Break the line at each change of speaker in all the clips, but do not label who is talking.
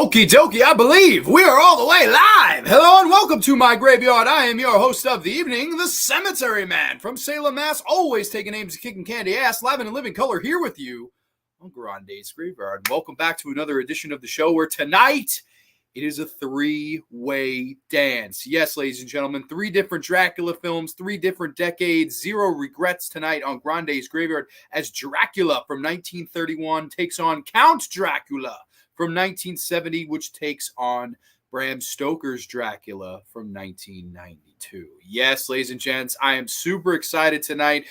Okie dokie, I believe we are all the way live. Hello and welcome to my graveyard. I am your host of the evening, the Cemetery Man from Salem, Mass. Always taking names of kicking candy ass, live and in living color here with you on Grande's Graveyard. Welcome back to another edition of the show where tonight it is a three-way dance. Yes, ladies and gentlemen, 3 different Dracula films, 3 different decades, 0 regrets tonight on Grande's Graveyard as Dracula from 1931 takes on Count Dracula from 1970, which takes on Bram Stoker's Dracula from 1992. Yes, ladies and gents, I am super excited tonight.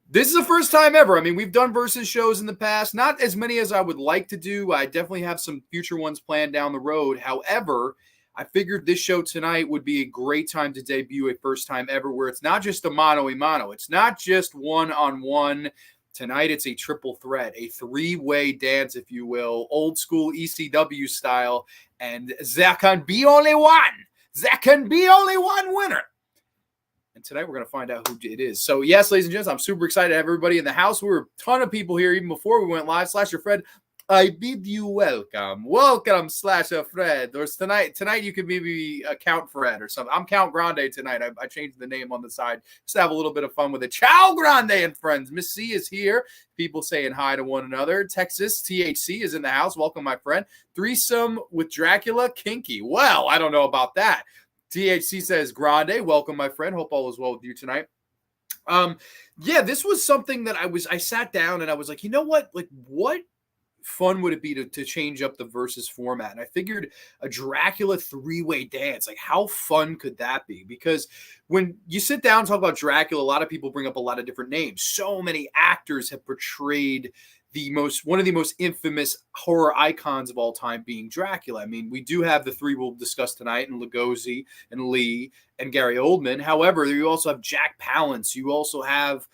This is the first time ever. I mean, we've done versus shows in the past, not as many as I would like to do. I definitely have some future ones planned down the road. However, I figured this show tonight would be a great time to debut a first time ever where it's not just a mano-a-mano. It's not just one-on-one. Tonight, it's a triple threat, a 3-way dance, if you will, old school ECW style, and there can be only one. There can be only one winner. And tonight, we're going to find out who it is. So, yes, ladies and gents, I'm super excited to have everybody in the house. We were a ton of people here even before we went live. Slasher Fred, I bid you welcome. Welcome, Slasher Fred. Or tonight you could maybe Count Fred or something. I'm Count Grande tonight. I changed the name on the side just to have a little bit of fun with it. Ciao, Grande and friends. Miss C is here. People saying hi to one another. Texas THC is in the house. Welcome, my friend. Threesome with Dracula, kinky. Well, I don't know about that. THC says, Grande, welcome, my friend. Hope all is well with you tonight. Yeah, this was something that I sat down and I was like, you know what? Like, what fun would it be to change up the versus format? And I figured a Dracula 3-way dance, like how fun could that be? Because when you sit down and talk about Dracula, a lot of people bring up a lot of different names. So many actors have portrayed one of the most infamous horror icons of all time being Dracula. I mean, we do have the 3 we'll discuss tonight, and Lugosi and Lee and Gary Oldman. However, you also have Jack Palance. You also have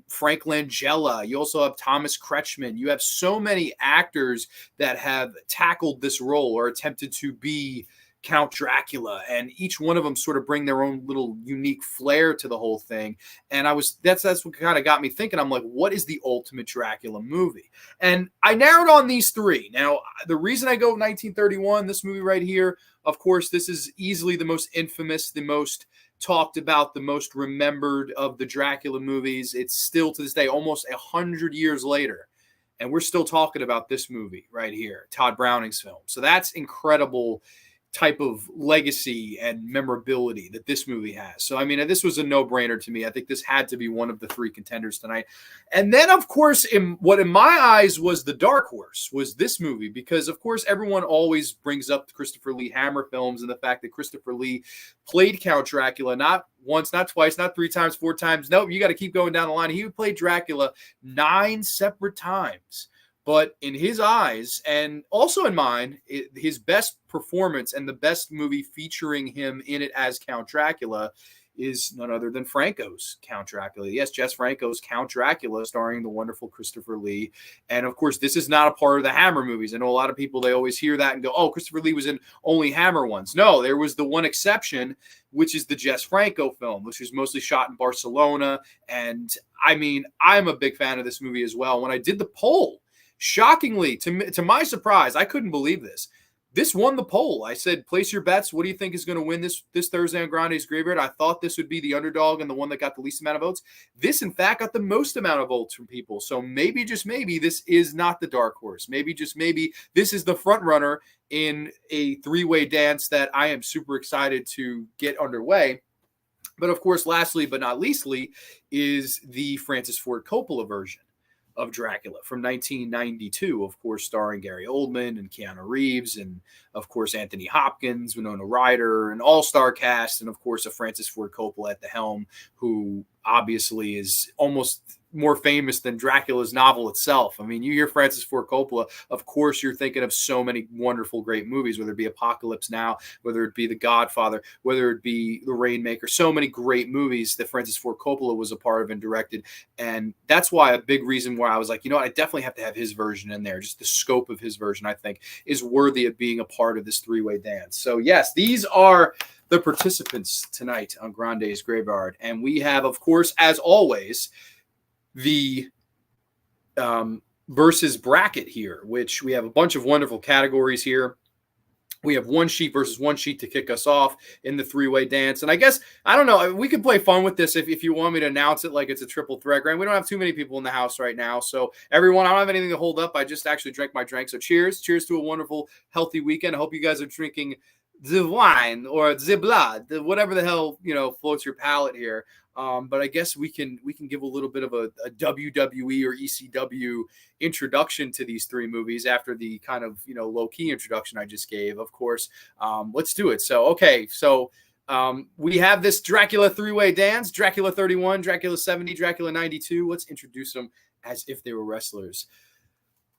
Frank Langella. You also have Thomas Kretschmann. You have so many actors that have tackled this role or attempted to be Count Dracula, and each one of them sort of bring their own little unique flair to the whole thing. And that's what kind of got me thinking. I'm like, what is the ultimate Dracula movie? And I narrowed on these 3. Now, the reason I go 1931, this movie right here, of course, this is easily the most infamous, the most talked about, the most remembered of the Dracula movies. It's still to this day, almost 100 years later, and we're still talking about this movie right here, Todd Browning's film. So that's incredible type of legacy and memorability that this movie has. So, I mean, this was a no-brainer to me. I think this had to be one of the 3 contenders tonight. And then, of course, in my eyes was the dark horse was this movie, because, of course, everyone always brings up the Christopher Lee Hammer films and the fact that Christopher Lee played Count Dracula not once, not twice, not 3 times, 4 times. Nope, you got to keep going down the line. He played Dracula 9 separate times. But in his eyes, and also in mine, his best performance and the best movie featuring him in it as Count Dracula is none other than Franco's Count Dracula. Yes, Jess Franco's Count Dracula, starring the wonderful Christopher Lee. And, of course, this is not a part of the Hammer movies. I know a lot of people, they always hear that and go, oh, Christopher Lee was in only Hammer ones. No, there was the one exception, which is the Jess Franco film, which was mostly shot in Barcelona. And, I mean, I'm a big fan of this movie as well. When I did the poll, shockingly, to my surprise, I couldn't believe this. This won the poll. I said, place your bets. What do you think is going to win this Thursday on Grande's Graveyard? I thought this would be the underdog and the one that got the least amount of votes. This, in fact, got the most amount of votes from people. So maybe, just maybe, this is not the dark horse. Maybe, just maybe, this is the front runner in a 3-way dance that I am super excited to get underway. But, of course, lastly but not leastly is the Francis Ford Coppola version of Dracula from 1992, of course, starring Gary Oldman and Keanu Reeves, and of course Anthony Hopkins, Winona Ryder, an all-star cast, and of course a Francis Ford Coppola at the helm, who obviously is almost more famous than Dracula's novel itself. I mean, you hear Francis Ford Coppola, of course you're thinking of so many wonderful, great movies, whether it be Apocalypse Now, whether it be The Godfather, whether it be The Rainmaker, so many great movies that Francis Ford Coppola was a part of and directed. And that's why a big reason why I was like, you know what, I definitely have to have his version in there. Just the scope of his version, I think, is worthy of being a part of this 3-way dance. So yes, these are the participants tonight on Grande's Graveyard. And we have, of course, as always, the versus bracket here, which we have a bunch of wonderful categories here. We have one sheet versus one sheet to kick us off in the three-way dance. And I guess, I don't know, we could play fun with this if you want me to announce it like it's a triple threat. Grant, we don't have too many people in the house right now. So everyone, I don't have anything to hold up. I just actually drank my drink. So cheers. Cheers to a wonderful, healthy weekend. I hope you guys are drinking the wine or the blood, whatever the hell, floats your palate here. But I guess we can give a little bit of a WWE or ECW introduction to these three movies after the kind of low-key introduction I just gave. Of course, let's do it. So we have this Dracula three-way dance: Dracula 31, Dracula 70, Dracula 92. Let's introduce them as if they were wrestlers.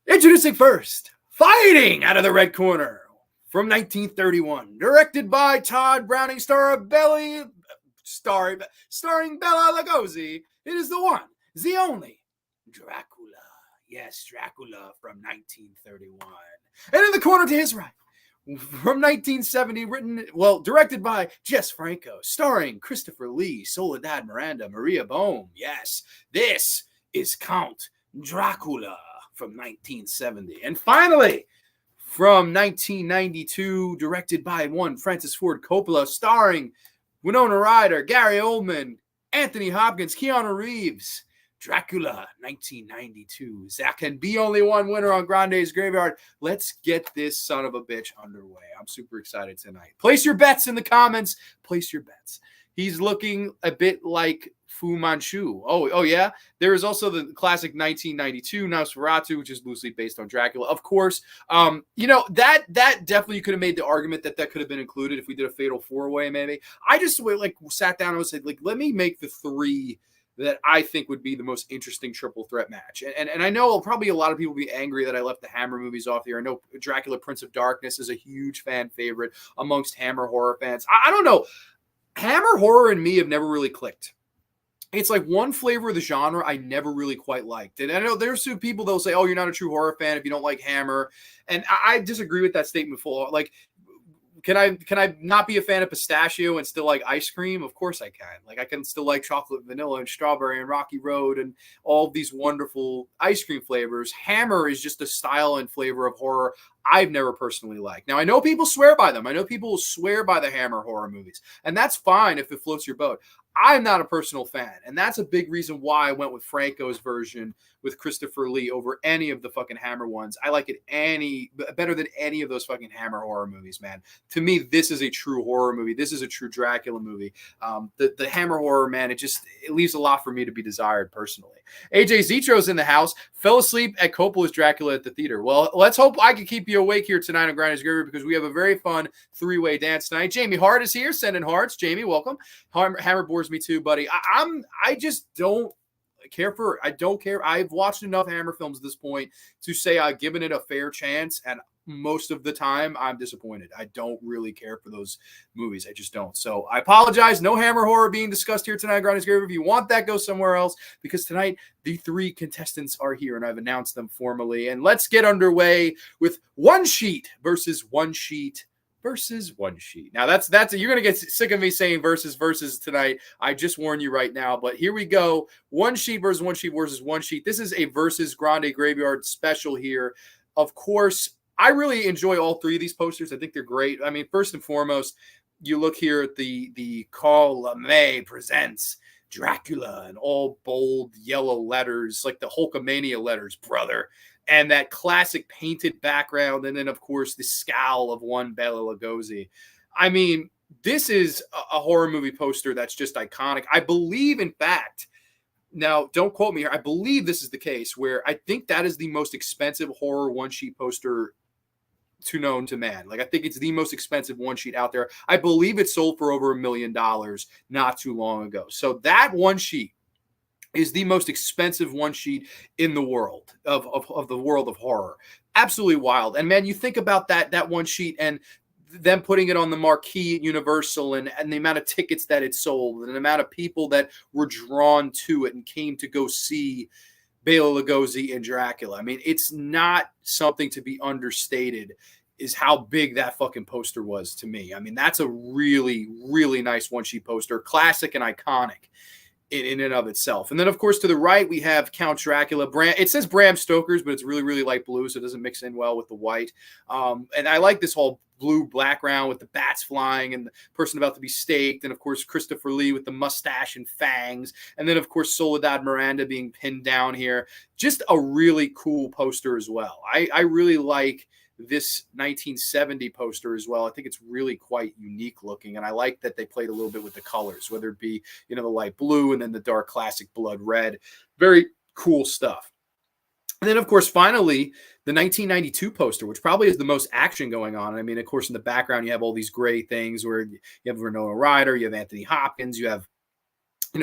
Introducing first, fighting out of the red corner from 1931, directed by Todd Browning, starring Bela Lugosi. It is the one, the only Dracula. Yes, Dracula from 1931. And in the corner to his right, from 1970, directed by Jess Franco, starring Christopher Lee, Soledad Miranda, Maria Bohm. Yes, this is Count Dracula from 1970. And finally, from 1992, directed by one Francis Ford Coppola, starring Winona Ryder, Gary Oldman, Anthony Hopkins, Keanu Reeves. Dracula, 1992. There can be only one winner on Grande's Graveyard. Let's get this son of a bitch underway. I'm super excited tonight. Place your bets in the comments. Place your bets. He's looking a bit like Fu Manchu. Oh yeah. There is also the classic 1992 Nosferatu, which is loosely based on Dracula. Of course, that definitely you could have made the argument that could have been included if we did a fatal four-way maybe. I just sat down and said, let me make the three that I think would be the most interesting triple threat match. And I know probably a lot of people will be angry that I left the Hammer movies off here. I know Dracula Prince of Darkness is a huge fan favorite amongst Hammer horror fans. I don't know. Hammer horror and me have never really clicked. It's like one flavor of the genre I never really quite liked. And I know there's some people that'll say, oh, you're not a true horror fan if you don't like Hammer. And I disagree with that statement full. Like, can I not be a fan of pistachio and still like ice cream? Of course I can. Like, I can still like chocolate, vanilla, and strawberry and Rocky Road and all of these wonderful ice cream flavors. Hammer is just a style and flavor of horror I've never personally liked. Now, I know people swear by them. I know people will swear by the Hammer horror movies, and that's fine if it floats your boat. I'm not a personal fan, and that's a big reason why I went with Franco's version with Christopher Lee over any of the fucking Hammer ones. I like it better than any of those fucking Hammer horror movies, man. To me, this is a true horror movie. This is a true Dracula movie. The Hammer horror, man, it leaves a lot for me to be desired personally. AJ Zitro's in the house, fell asleep at Coppola's Dracula at the theater. Well, let's hope I can keep you awake here tonight on Grande's Graveyard because we have a very fun three-way dance tonight. Jamie Hart is here, sending hearts. Jamie, welcome. Hammer bores me too, buddy. I just don't care for it. I don't care. I've watched enough Hammer films at this point to say I've given it a fair chance, and most of the time I'm disappointed. I don't really care for those movies. I just don't. So I apologize. No Hammer horror being discussed here tonight, Grande's Graveyard. If you want that, go somewhere else, because tonight the three contestants are here and I've announced them formally. And let's get underway with one sheet versus one sheet versus one sheet. Now that's you're gonna get sick of me saying versus tonight. I just warn you right now. But here we go. One sheet versus one sheet versus one sheet. This is a versus Grande Graveyard special here. Of course, I really enjoy all three of these posters. I think they're great. I mean, first and foremost, you look here at the Call LeMay presents Dracula in all bold yellow letters, like the Hulkamania letters, brother. And that classic painted background. And then, of course, the scowl of one Bela Lugosi. I mean, this is a horror movie poster that's just iconic. I believe, in fact, now don't quote me here, I believe this is the case where I think that is the most expensive horror one-sheet poster known to man. Like, I think it's the most expensive one sheet out there. I believe it sold for over $1 million not too long ago. So that one sheet is the most expensive one sheet in the world of the world of horror. Absolutely wild. And man, you think about that one sheet and them putting it on the marquee at Universal and the amount of tickets that it sold and the amount of people that were drawn to it and came to go see Bela Lugosi and Dracula. I mean, it's not something to be understated is how big that fucking poster was to me. I mean, that's a really, really nice one-sheet poster, classic and iconic in and of itself. And then, of course, to the right, we have Count Dracula. Bram, it says Bram Stoker's, but it's really, really light blue, so it doesn't mix in well with the white. And I like this whole blue background with the bats flying and the person about to be staked. And of course, Christopher Lee with the mustache and fangs. And then of course, Soledad Miranda being pinned down here. Just a really cool poster as well. I really like this 1970 poster as well. I think it's really quite unique looking. And I like that they played a little bit with the colors, whether it be, the light blue and then the dark classic blood red. Very cool stuff. And then, of course, finally, the 1992 poster, which probably is the most action going on. I mean, of course, in the background, you have all these gray things where you have Winona Ryder, you have Anthony Hopkins, you have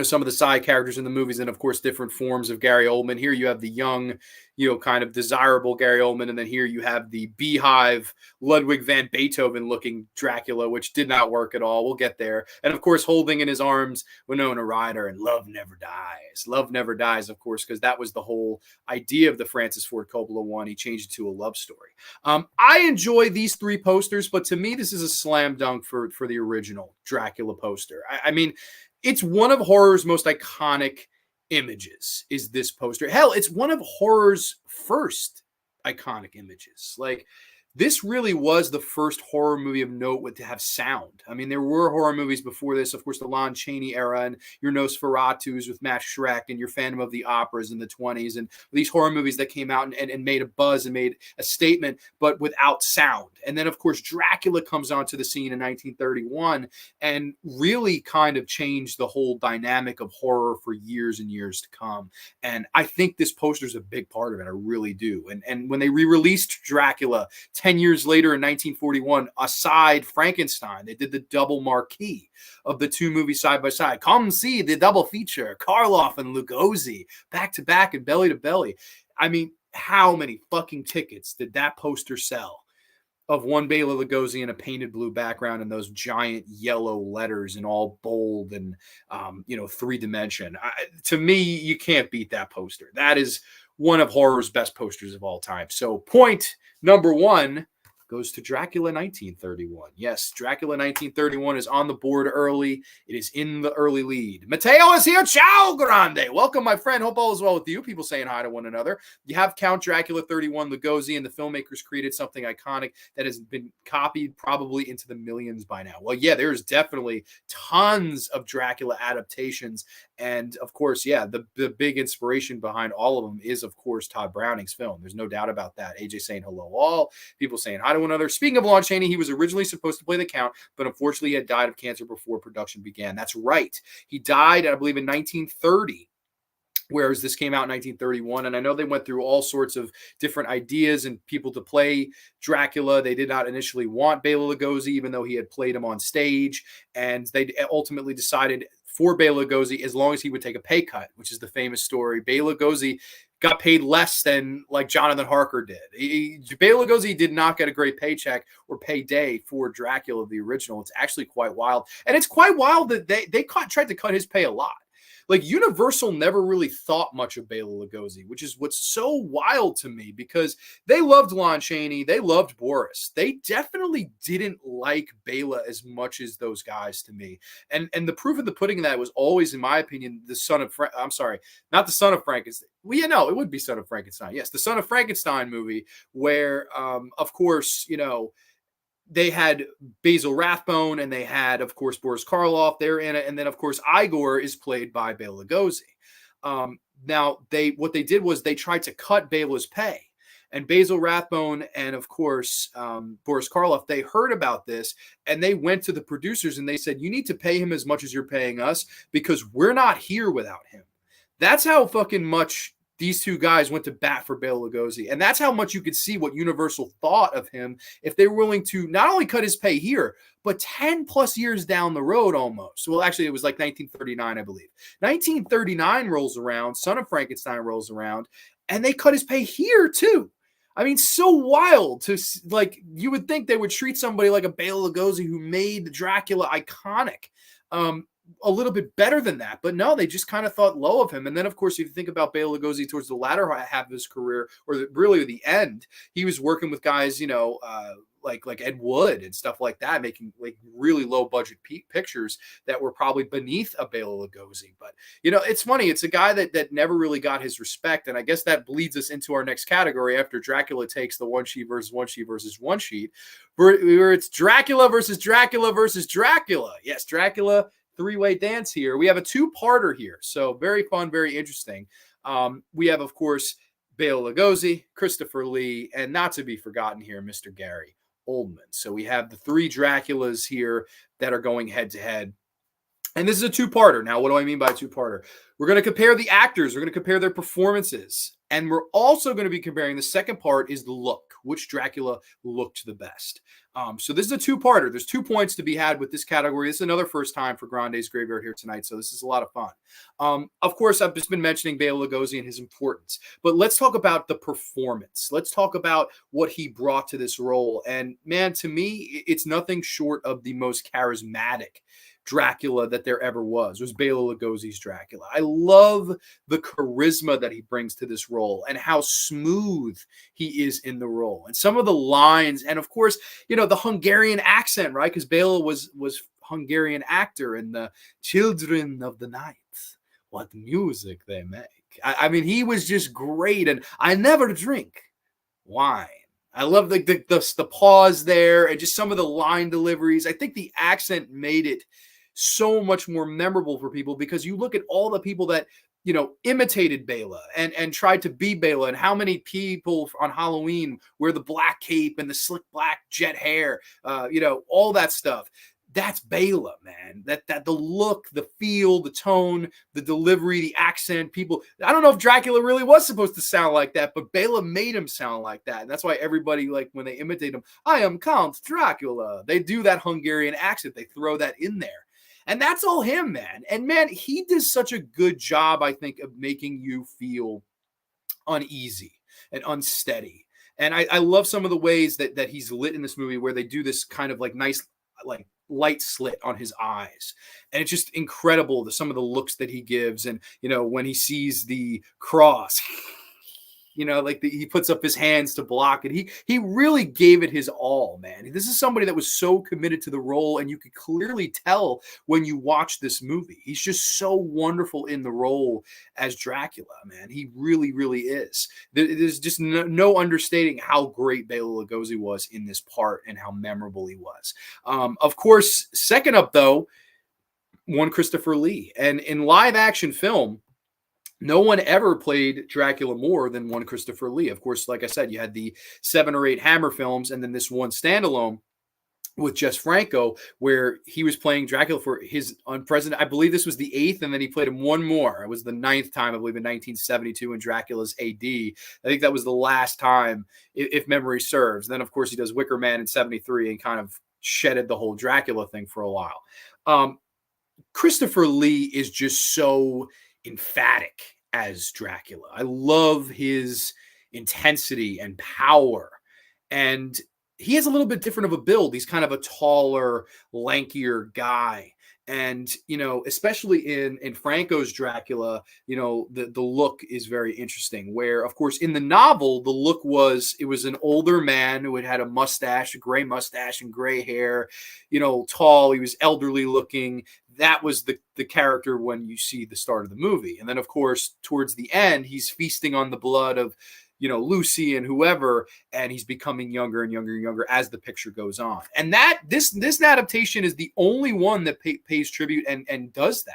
some of the side characters in the movies, and of course, different forms of Gary Oldman. Here you have the young, kind of desirable Gary Oldman, and then here you have the beehive Ludwig van Beethoven looking Dracula, which did not work at all. We'll get there. And of course, holding in his arms Winona Ryder, and love never dies. Love never dies, of course, because that was the whole idea of the Francis Ford Coppola one. He changed it to a love story. I enjoy these three posters, but to me, this is a slam dunk for the original Dracula poster. I mean, it's one of horror's most iconic images, is this poster. Hell, it's one of horror's first iconic images. Like, this really was the first horror movie of note to have sound. I mean, there were horror movies before this, of course, the Lon Chaney era and your Nosferatus with Max Schreck and your Phantom of the Operas in the 20s, and these horror movies that came out and made a buzz and made a statement, but without sound. And then, of course, Dracula comes onto the scene in 1931 and really kind of changed the whole dynamic of horror for years and years to come. And I think this poster is a big part of it. I really do. And when they re-released Dracula 10 years later in 1941, aside Frankenstein, they did the double marquee of the two movies side by side. Come see the double feature, Karloff and Lugosi, back to back and belly to belly. I mean, how many fucking tickets did that poster sell of one Bela Lugosi in a painted blue background and those giant yellow letters and all bold and, three dimension? To me, you can't beat that poster. That is one of horror's best posters of all time. So point number one goes to Dracula 1931. Yes, Dracula 1931 is on the board early. It is in the early lead. Mateo is here. Ciao, Grande. Welcome, my friend. Hope all is well with you. People saying hi to one another. You have Count Dracula 31 Lugosi, and the filmmakers created something iconic that has been copied probably into the millions by now. Well, yeah, there's definitely tons of Dracula adaptations. And of course, yeah, the big inspiration behind all of them is, of course, Todd Browning's film. There's no doubt about that. AJ saying hello all. People saying hi to one another. Speaking of Lon Chaney, he was originally supposed to play the Count, but unfortunately he had died of cancer before production began. That's right. He died, I believe, in 1930. Whereas this came out in 1931. And I know they went through all sorts of different ideas and people to play Dracula. They did not initially want Bela Lugosi, even though he had played him on stage. And they ultimately decided for Bela Lugosi, as long as he would take a pay cut, which is the famous story. Bela Lugosi got paid less than like Jonathan Harker did. Bela Lugosi did not get a great paycheck or payday for Dracula, the original. It's actually quite wild. And it's quite wild that they tried to cut his pay a lot. Like, Universal never really thought much of Bela Lugosi, which is what's so wild to me, because they loved Lon Chaney. They loved Boris. They definitely didn't like Bela as much as those guys, to me. And the proof of the pudding of that was always, in my opinion, the Son of I'm sorry, not the Son of Frankenstein. Well, yeah, no, it would be Son of Frankenstein. Yes, the Son of Frankenstein movie where, of course, they had Basil Rathbone and they had, of course, Boris Karloff. They're in it. And then, of course, Igor is played by Bela Lugosi. Now, what they did was they tried to cut Bela's pay. And Basil Rathbone and, of course, Boris Karloff, they heard about this and they went to the producers and they said, you need to pay him as much as you're paying us because we're not here without him. That's how fucking much these two guys went to bat for Bela Lugosi. And that's how much you could see what Universal thought of him if they were willing to not only cut his pay here, but 10 plus years down the road almost. Well, actually, it was like 1939, I believe. 1939 rolls around, Son of Frankenstein rolls around, and they cut his pay here too. I mean, so wild to, like, you would think they would treat somebody like a Bela Lugosi who made Dracula iconic. a little bit better than that. But no, they just kind of thought low of him. And then, of course, if you think about Bela Lugosi towards the latter half of his career, or really the end, he was working with guys, like Ed Wood and stuff like that, making like really low budget pictures that were probably beneath a Bela Lugosi. But it's funny. It's a guy that never really got his respect, and I guess that bleeds us into our next category after Dracula takes the one sheet versus one sheet versus one sheet, where it's Dracula versus Dracula versus Dracula. Yes, Dracula. Three-way dance here. We have a two-parter here, so very fun, very interesting. We have, of course, Bela Lugosi, Christopher Lee, and not to be forgotten here, Mr. Gary Oldman. So we have the three Draculas here that are going head-to-head. And this is a two-parter. Now, what do I mean by a two-parter? We're going to compare the actors. We're going to compare their performances. And we're also going to be comparing, the second part is the look. Which Dracula looked the best? So this is a two-parter. There's 2 points to be had with this category. This is another first time for Grande's Graveyard here tonight, so this is a lot of fun. Of course, I've just been mentioning Bela Lugosi and his importance, but let's talk about the performance. Let's talk about what he brought to this role. And man, to me, it's nothing short of the most charismatic Dracula that there ever was Bela Lugosi's Dracula. I love the charisma that he brings to this role and how smooth he is in the role. And some of the lines, and of course, the Hungarian accent, right? Because Bela was Hungarian actor in the Children of the Night. What music they make. I mean, he was just great. And I never drink wine. I love the pause there and just some of the line deliveries. I think the accent made it so much more memorable for people, because you look at all the people that imitated Bela and tried to be Bela, and how many people on Halloween wear the black cape and the slick black jet hair, all that stuff. That's Bela, man. That the look, the feel, the tone, the delivery, the accent. People, I don't know if Dracula really was supposed to sound like that, but Bela made him sound like that. And that's why everybody, like, when they imitate him, I am Count Dracula, they do that Hungarian accent. They throw that in there. And that's all him, man. And man, he does such a good job, I think, of making you feel uneasy and unsteady. And I love some of the ways that he's lit in this movie, where they do this kind of like nice, like light slit on his eyes. And it's just incredible, some of the looks that he gives. And, when he sees the cross, he puts up his hands to block it. He really gave it his all, man. This is somebody that was so committed to the role, and you could clearly tell when you watch this movie. He's just so wonderful in the role as Dracula, man. He really, really is. There's just no understating how great Bela Lugosi was in this part and how memorable he was. Of course, second up, though, one Christopher Lee. And in live action film, no one ever played Dracula more than one Christopher Lee. Of course, like I said, you had the 7 or 8 Hammer films, and then this one standalone with just Franco, where he was playing Dracula for his unprecedented, I believe this was the 8th, and then he played him one more. It was the 9th time, I believe, in 1972 in Dracula's AD. I think that was the last time, if memory serves. Then, of course, he does Wicker Man in 73 and kind of shedded the whole Dracula thing for a while. Christopher Lee is just so emphatic as Dracula. I love his intensity and power. And he has a little bit different of a build. He's kind of a taller, lankier guy. And, especially in Franco's Dracula, the look is very interesting, where, of course, in the novel, the look was an older man who had a mustache, a gray mustache and gray hair, tall. He was elderly looking. That was the character when you see the start of the movie. And then, of course, towards the end, he's feasting on the blood of, Lucy and whoever, and he's becoming younger and younger and younger as the picture goes on. And this adaptation is the only one that pays tribute and does that.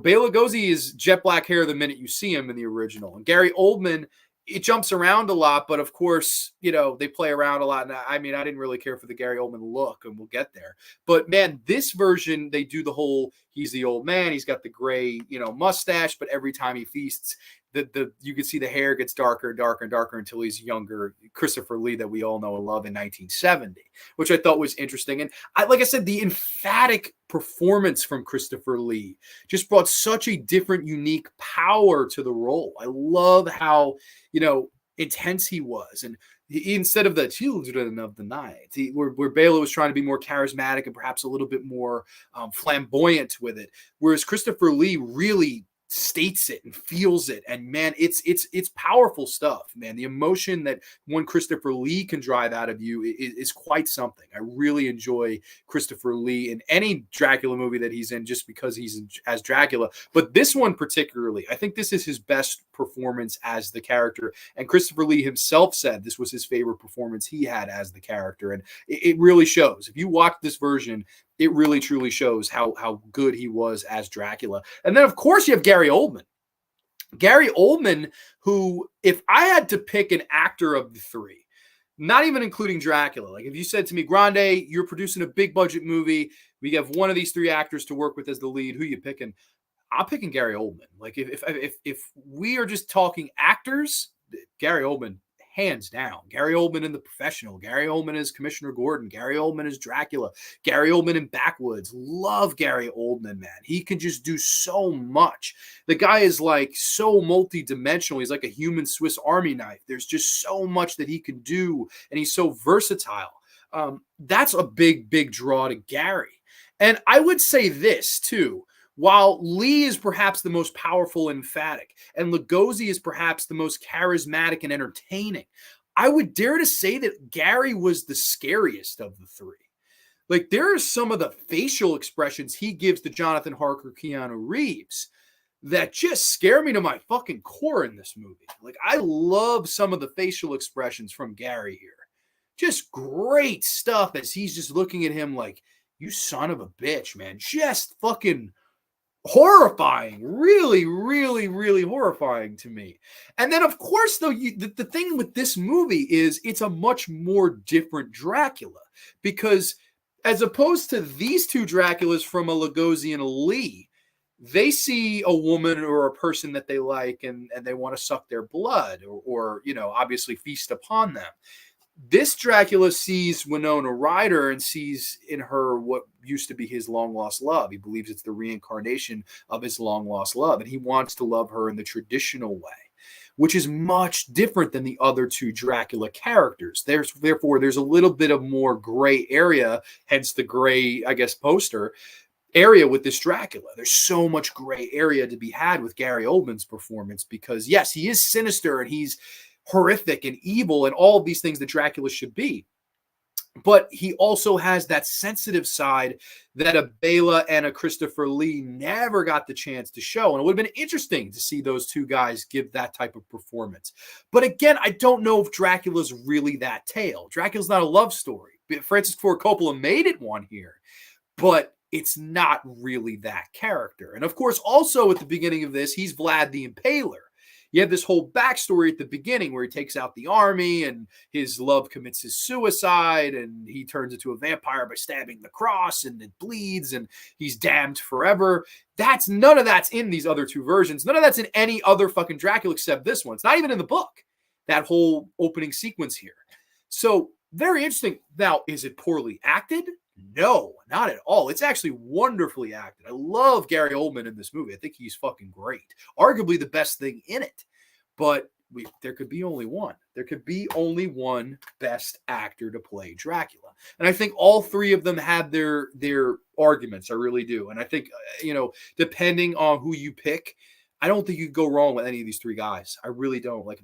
Bela Lugosi is jet black hair the minute you see him in the original. And Gary Oldman, it jumps around a lot, but of course, they play around a lot. And I mean, I didn't really care for the Gary Oldman look, and we'll get there. But man, this version, they do the whole, he's the old man, he's got the gray, mustache, but every time he feasts, you can see the hair gets darker and darker and darker until he's younger. Christopher Lee that we all know and love in 1970, which I thought was interesting. And like I said, the emphatic performance from Christopher Lee just brought such a different, unique power to the role. I love how, intense he was. And Instead of the children of the night, where Bela was trying to be more charismatic and perhaps a little bit more flamboyant with it, whereas Christopher Lee really states it and feels it, and man, it's powerful stuff, man. The emotion that one Christopher Lee can drive out of you is quite something. I really enjoy Christopher Lee in any Dracula movie that he's in, just because he's as Dracula. But this one particularly, I think this is his best performance as the character. And Christopher Lee himself said this was his favorite performance he had as the character, and it really shows. If you watch this version, it really truly shows how good he was as Dracula. And then, of course, you have Gary Oldman. Gary Oldman, who, if I had to pick an actor of the three, not even including Dracula, like if you said to me, Grande, you're producing a big budget movie, we have one of these three actors to work with as the lead, who you picking? I'm picking Gary Oldman. Like if we are just talking actors, Gary Oldman, hands down. Gary Oldman in The Professional, Gary Oldman as Commissioner Gordon, Gary Oldman as Dracula, Gary Oldman in Backwoods. Love Gary Oldman, man. He can just do so much. The guy is like so multi-dimensional. He's like a human Swiss Army knife. There's just so much that he can do, and he's so versatile. That's a big, big draw to Gary. And I would say this too. While Lee is perhaps the most powerful and emphatic, and Lugosi is perhaps the most charismatic and entertaining, I would dare to say that Gary was the scariest of the three. Like, there are some of the facial expressions he gives to Jonathan Harker, Keanu Reeves, that just scare me to my fucking core in this movie. Like, I love some of the facial expressions from Gary here. Just great stuff as he's just looking at him like, you son of a bitch, man. Just fucking horrifying. Really, really, really horrifying to me. And then, of course, though, the thing with this movie is it's a much more different Dracula, because as opposed to these two Draculas from a Lugosi and a Lee, they see a woman or a person that they like, and they want to suck their blood or obviously feast upon them. This Dracula sees Winona Ryder and sees in her what used to be his long-lost love. He believes it's the reincarnation of his long-lost love, and he wants to love her in the traditional way, which is much different than the other two Dracula characters. Therefore, there's a little bit of more gray area, hence the gray, I guess, poster area with this Dracula. There's so much gray area to be had with Gary Oldman's performance, because, yes, he is sinister and he's horrific and evil and all of these things that Dracula should be. But he also has that sensitive side that a Bela and a Christopher Lee never got the chance to show. And it would have been interesting to see those two guys give that type of performance. But again, I don't know if Dracula's really that tale. Dracula's not a love story. Francis Ford Coppola made it one here, but it's not really that character. And of course, also at the beginning of this, he's Vlad the Impaler. You have this whole backstory at the beginning where he takes out the army and his love commits his suicide and he turns into a vampire by stabbing the cross and it bleeds and he's damned forever. None of that's in these other two versions. None of that's in any other fucking Dracula except this one. It's not even in the book, that whole opening sequence here. So very interesting. Now, is it poorly acted? No, not at all. It's actually wonderfully acted. I love Gary Oldman in this movie. I think he's fucking great. Arguably the best thing in it. But there could be only one. There could be only one best actor to play Dracula. And I think all three of them had their arguments. I really do. And I think, depending on who you pick, I don't think you could go wrong with any of these three guys. I really don't. Like,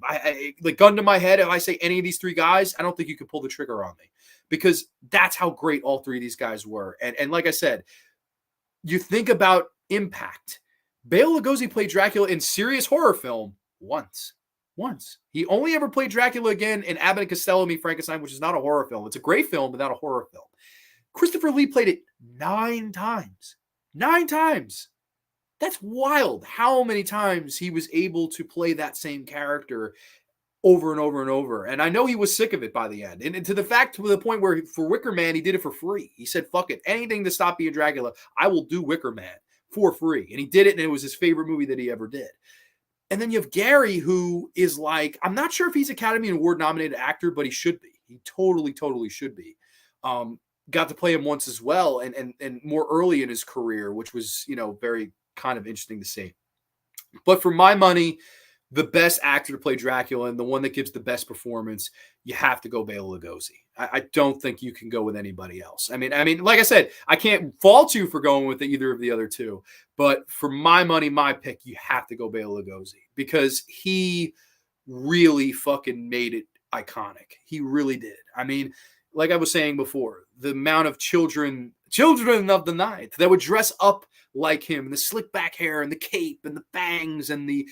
like, gun to my head, if I say any of these three guys, I don't think you could pull the trigger on me, because that's how great all three of these guys were. And like I said, you think about impact. Bela Lugosi played Dracula in serious horror film once. He only ever played Dracula again in Abbott and Costello Meet Frankenstein, which is not a horror film. It's a great film, but not a horror film. Christopher Lee played it 9 times. 9 times. That's wild how many times he was able to play that same character over and over and over. And I know he was sick of it by the end. And to the point where for Wicker Man, he did it for free. He said, fuck it. Anything to stop being Dracula, I will do Wicker Man for free. And he did it, and it was his favorite movie that he ever did. And then you have Gary, who is like, I'm not sure if he's Academy Award nominated actor, but he should be. He totally, totally should be. Got to play him once as well, and more early in his career, which was, very kind of interesting to see. But for my money, the best actor to play Dracula and the one that gives the best performance, you have to go Bela Lugosi. I don't think you can go with anybody else. I mean, like I said, I can't fault you for going with either of the other two, but for my money, my pick, you have to go Bela Lugosi because he really fucking made it iconic. He really did. I mean, like I was saying before, the amount of children of the night that would dress up like him, the slick back hair and the cape and the bangs and the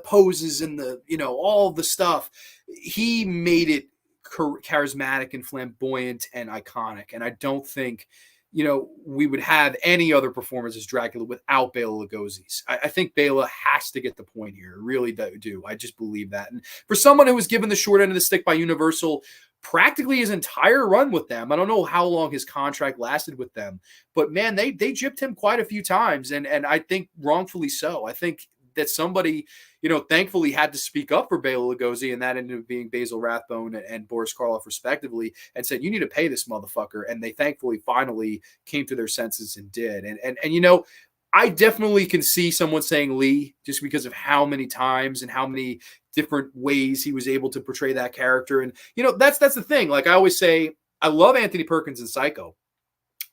poses and the, you know, all the stuff. He made it charismatic and flamboyant and iconic. And I don't think, you know, we would have any other performance as Dracula without Bela Lugosi's. I think Bela has to get the point here. I really do. I just believe that. And for someone who was given the short end of the stick by Universal practically his entire run with them, I don't know how long his contract lasted with them, but man, they gypped him quite a few times, and I think wrongfully so. I think that somebody, you know, thankfully had to speak up for Bela Lugosi, and that ended up being Basil Rathbone and Boris Karloff, respectively, and said, you need to pay this motherfucker. And they thankfully finally came to their senses and did. And you know, I definitely can see someone saying Lee just because of how many times and how many different ways he was able to portray that character. And, you know, that's the thing. Like I always say, I love Anthony Perkins in Psycho,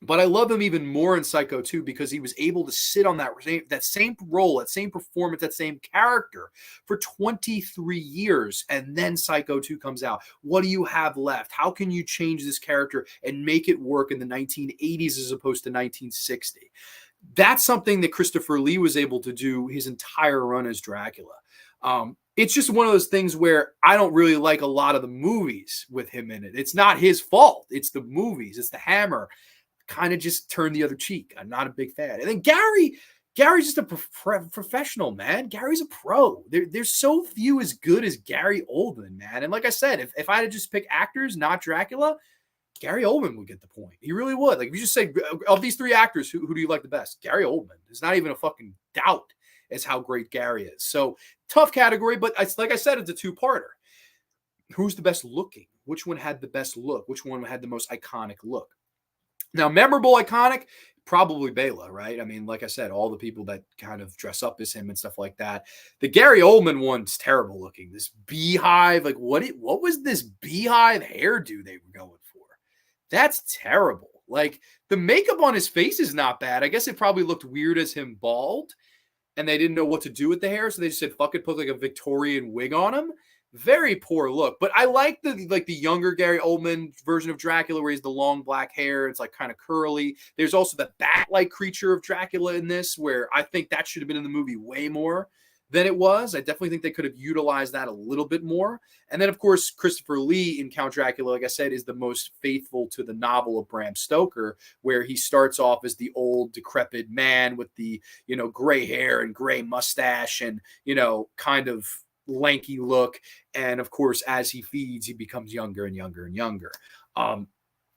but I love him even more in Psycho 2 because he was able to sit on that same role, that same performance, that same character for 23 years. And then Psycho 2 comes out. What do you have left? How can you change this character and make it work in the 1980s as opposed to 1960? That's something that Christopher Lee was able to do his entire run as Dracula. It's just one of those things where I don't really like a lot of the movies with him in it. It's not his fault. It's the movies. It's the Hammer. Kind of just turned the other cheek. I'm not a big fan. And then Gary's just a professional, man. Gary's a pro. There's so few as good as Gary Oldman, man. And like I said, if I had to just pick actors, not Dracula, Gary Oldman would get the point. He really would. Like if you just say, of these three actors, who do you like the best? Gary Oldman. There's not even a fucking doubt as how great Gary is. So tough category, but like I said, it's a two-parter. Who's the best looking? Which one had the best look? Which one had the most iconic look? Now, memorable, iconic, probably Bela, right? I mean, like I said, all the people that kind of dress up as him and stuff like that. The Gary Oldman one's terrible looking. This beehive, like what was this beehive hairdo they were going for? That's terrible. Like the makeup on his face is not bad. I guess it probably looked weird as him bald, and they didn't know what to do with the hair, so they just said, fuck it, put like a Victorian wig on him. Very poor look. But I like the younger Gary Oldman version of Dracula where he's the long black hair. It's like kind of curly. There's also the bat-like creature of Dracula in this where I think that should have been in the movie way more than it was. I definitely think they could have utilized that a little bit more. And then, of course, Christopher Lee in Count Dracula, like I said, is the most faithful to the novel of Bram Stoker, where he starts off as the old, decrepit man with the, you know, gray hair and gray mustache and, you know, kind of lanky look. And, of course, as he feeds, he becomes younger and younger and younger.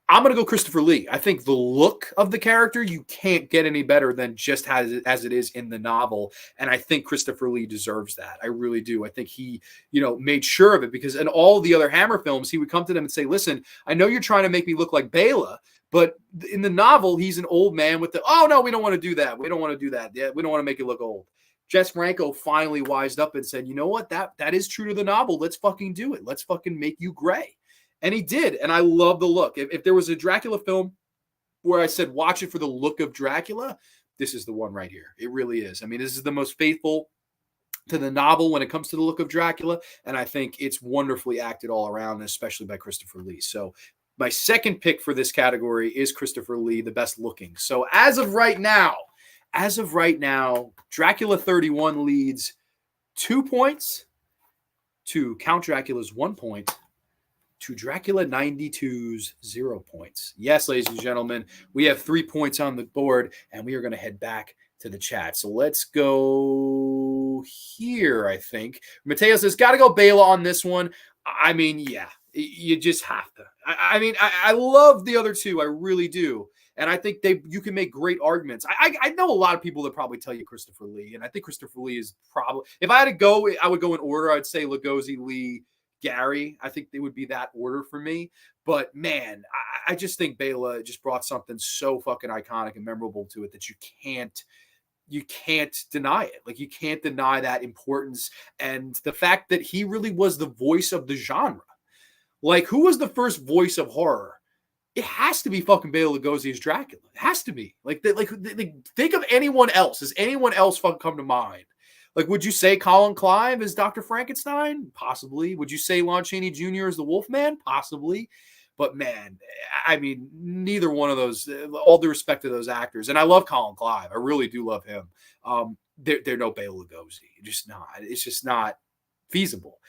I'm going to go Christopher Lee. I think the look of the character, you can't get any better than just as it is in the novel. And I think Christopher Lee deserves that. I really do. I think he, you know, made sure of it because in all the other Hammer films, he would come to them and say, listen, I know you're trying to make me look like Bela, but in the novel, he's an old man with oh, no, we don't want to do that. We don't want to do that. Yeah, we don't want to make it look old. Jess Franco finally wised up and said, you know what? That is true to the novel. Let's fucking do it. Let's fucking make you gray. And he did. And I love the look. If there was a Dracula film where I said, watch it for the look of Dracula, this is the one right here. It really is. I mean, this is the most faithful to the novel when it comes to the look of Dracula. And I think it's wonderfully acted all around, especially by Christopher Lee. So my second pick for this category is Christopher Lee, the best looking. So as of right now, Dracula 31 leads 2 points to Count Dracula's 1 point. To Dracula 92's 0 points. Yes, ladies and gentlemen, we have 3 points on the board, and we are going to head back to the chat. So let's go here, I think. Mateo says, got to go Bela on this one. I mean, yeah, you just have to. I love the other two. I really do. And I think you can make great arguments. I know a lot of people that probably tell you Christopher Lee, and I think Christopher Lee is probably, if I had to go, I would go in order. I'd say Lugosi, Lee, Gary. I think they would be that order for me. But man, I just think Bela just brought something so fucking iconic and memorable to it that you can't you can't deny it. Like, you can't deny that importance and the fact that he really was the voice of the genre. Like, who was the first voice of horror? It has to be fucking Bela Lugosi as Dracula. It has to be. Like, think of anyone else. Does anyone else fucking come to mind? Like, would you say Colin Clive as Dr. Frankenstein? Possibly. Would you say Lon Chaney Jr. as the Wolfman? Possibly. But man, I mean, neither one of those, all due respect to those actors. And I love Colin Clive. I really do love him. They're no Bela Lugosi. Just not. It's just not feasible.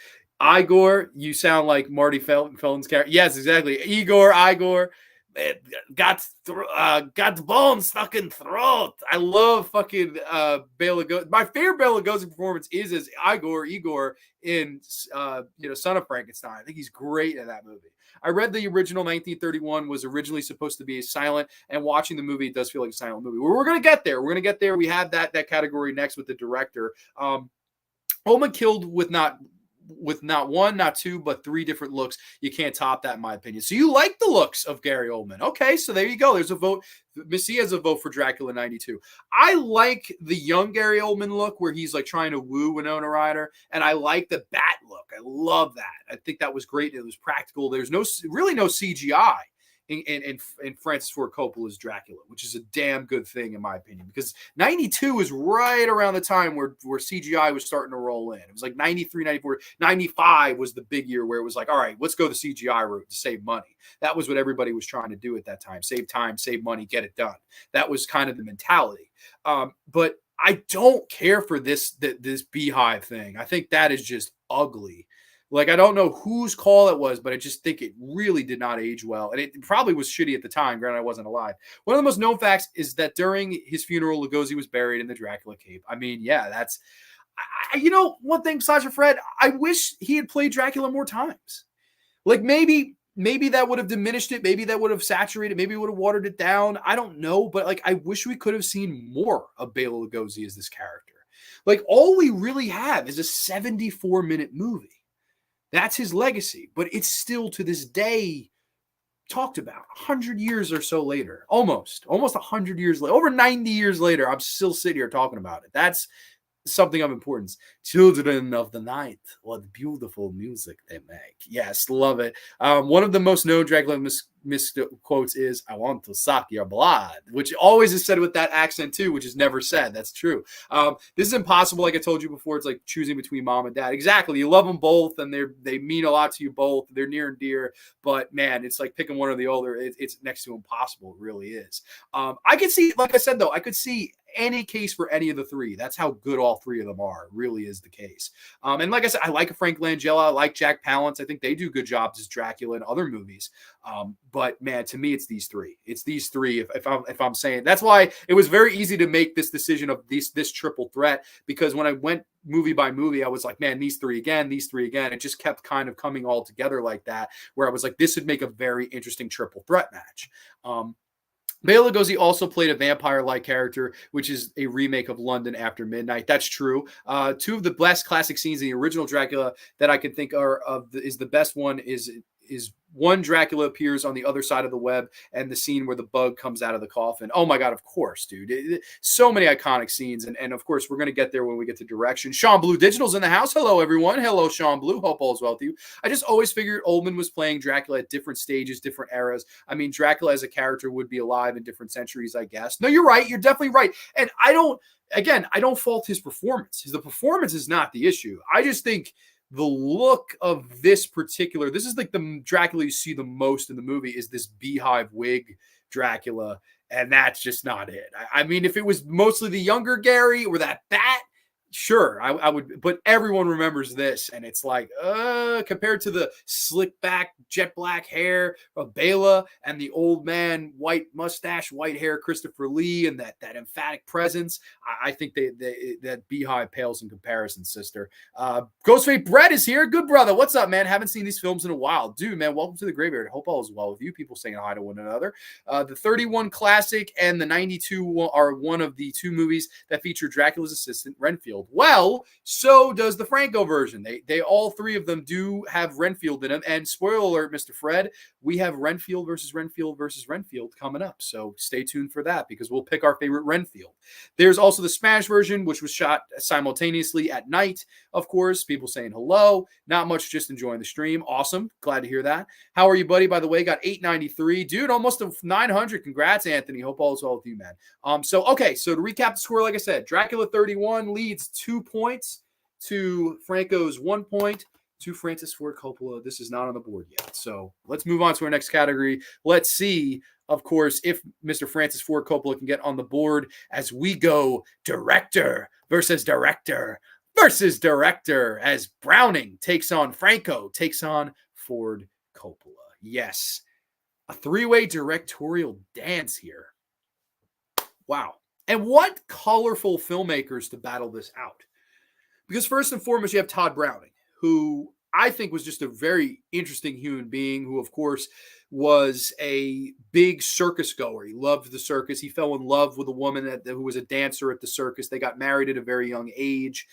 Igor, you sound like Marty Feldman's character. Yes, exactly. Igor. Got the bone stuck in throat. I love fucking Bela Lugosi. My favorite Bela Lugosi performance is as Igor in Son of Frankenstein. I think he's great in that movie. I read the original 1931 was originally supposed to be silent, and watching the movie, it does feel like a silent movie. We're going to get there. We're going to get there. We have that category next with the director. Oldman killed with not one, not two, but three different looks. You can't top that, in my opinion. So you like the looks of Gary Oldman. Okay, so there you go. There's a vote. Missy has a vote for Dracula 92. I like the young Gary Oldman look where he's like trying to woo Winona Ryder, and I like the bat look. I love that. I think that was great. It was practical. There's really no CGI in Francis Ford Coppola's Dracula, which is a damn good thing in my opinion, because 92 is right around the time where CGI was starting to roll in. It was like 93, 94, 95 was the big year where it was like, all right, let's go the CGI route to save money. That was what everybody was trying to do at that time. Save time, save money, get it done. That was kind of the mentality. But I don't care for this beehive thing. I think that is just ugly. Like, I don't know whose call it was, but I just think it really did not age well. And it probably was shitty at the time. Granted, I wasn't alive. One of the most known facts is that during his funeral, Lugosi was buried in the Dracula cape. I mean, yeah, that's, one thing, Sasha Fred, I wish he had played Dracula more times. Like, maybe that would have diminished it. Maybe that would have saturated. Maybe it would have watered it down. I don't know. But, like, I wish we could have seen more of Bela Lugosi as this character. Like, all we really have is a 74-minute movie. That's his legacy, but it's still to this day talked about 100 years or so later, almost 100 years later, over 90 years later, I'm still sitting here talking about it. That's something of importance. Children of the Night, what beautiful music they make. Yes, love it. One of the most known Dracula misquotes is, "I want to suck your blood," which always is said with that accent too, which is never said. That's true. This is impossible. Like I told you before, it's like choosing between mom and dad. Exactly. You love them both, and they mean a lot to you both. They're near and dear, but man, it's like picking one or the other. It's next to impossible. It really is. I could see, like I said though, I could see any case for any of the three. That's how good all three of them are. It really is the case. And like I said, I like Frank Langella. I like Jack Palance. I think they do good jobs as Dracula in other movies. But man, to me, it's these three. It's these three. If I'm saying, that's why it was very easy to make this decision of this triple threat, because when I went movie by movie, I was like, man, these three again. It just kept kind of coming all together like that, where I was like, this would make a very interesting triple threat match. Bela Lugosi also played a vampire-like character, which is a remake of London After Midnight. That's true. Two of the best classic scenes in the original Dracula that I can think is the best one is one Dracula appears on the other side of the web, and the scene where the bug comes out of the coffin. Oh my God, of course, dude. So many iconic scenes. And of course, we're going to get there when we get to direction. Sean Blue Digital's in the house. Hello, everyone. Hello, Sean Blue. Hope all is well with you. I just always figured Oldman was playing Dracula at different stages, different eras. I mean, Dracula as a character would be alive in different centuries, I guess. No, you're right. You're definitely right. And I don't fault his performance. The performance is not the issue. I just think the look of this is like the Dracula you see the most in the movie, is this beehive wig Dracula, and that's just not it. I mean, if it was mostly the younger Gary or that bat, sure, I would, but everyone remembers this, and it's like, compared to the slick back, jet black hair of Bela and the old man, white mustache, white hair Christopher Lee, and that emphatic presence, I think that beehive pales in comparison, sister. Ghostface Brett is here. Good brother. What's up, man? Haven't seen these films in a while. Dude, man, welcome to the graveyard. Hope all is well with you. People saying hi to one another. The 31 classic and the 92 are one of the two movies that feature Dracula's assistant, Renfield. Renfield. Well, so does the Franco version. They all three of them do have Renfield in them. And spoiler alert, Mr. Fred, we have Renfield versus Renfield versus Renfield coming up. So stay tuned for that because we'll pick our favorite Renfield. There's also the Spanish version, which was shot simultaneously at night. Of course, people saying hello. Not much, just enjoying the stream. Awesome. Glad to hear that. How are you, buddy? By the way, got 893. Dude, almost 900. Congrats, Anthony. Hope all is well with you, man. So to recap the score, like I said, Dracula 31 leads 2 points to Franco's 1 point to Francis Ford Coppola. This is not on the board yet. So let's move on to our next category. Let's see, of course, if Mr. Francis Ford Coppola can get on the board as we go director versus director versus director as Browning takes on Franco, takes on Ford Coppola. Yes, a three-way directorial dance here. Wow. And what colorful filmmakers to battle this out. Because first and foremost, you have Todd Browning, who I think was just a very interesting human being who, of course, was a big circus goer. He loved the circus. He fell in love with a woman who was a dancer at the circus. They got married at a very young age.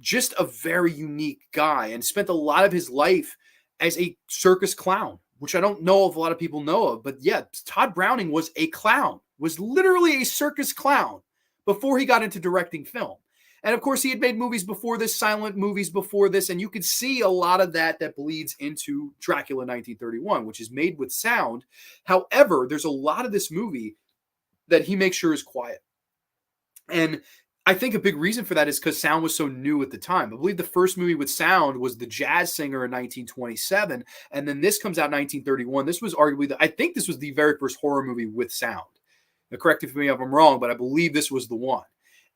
Just a very unique guy and spent a lot of his life as a circus clown, which I don't know if a lot of people know of. But yeah, Todd Browning was a clown, was literally a circus clown before he got into directing film. And of course, he had made movies before this, silent movies before this, and you could see a lot of that bleeds into Dracula 1931, which is made with sound. However, there's a lot of this movie that he makes sure is quiet. And I think a big reason for that is because sound was so new at the time. I believe the first movie with sound was The Jazz Singer in 1927, and then this comes out in 1931. This was arguably, I think this was the very first horror movie with sound. Now, correct me if I'm wrong, but I believe this was the one.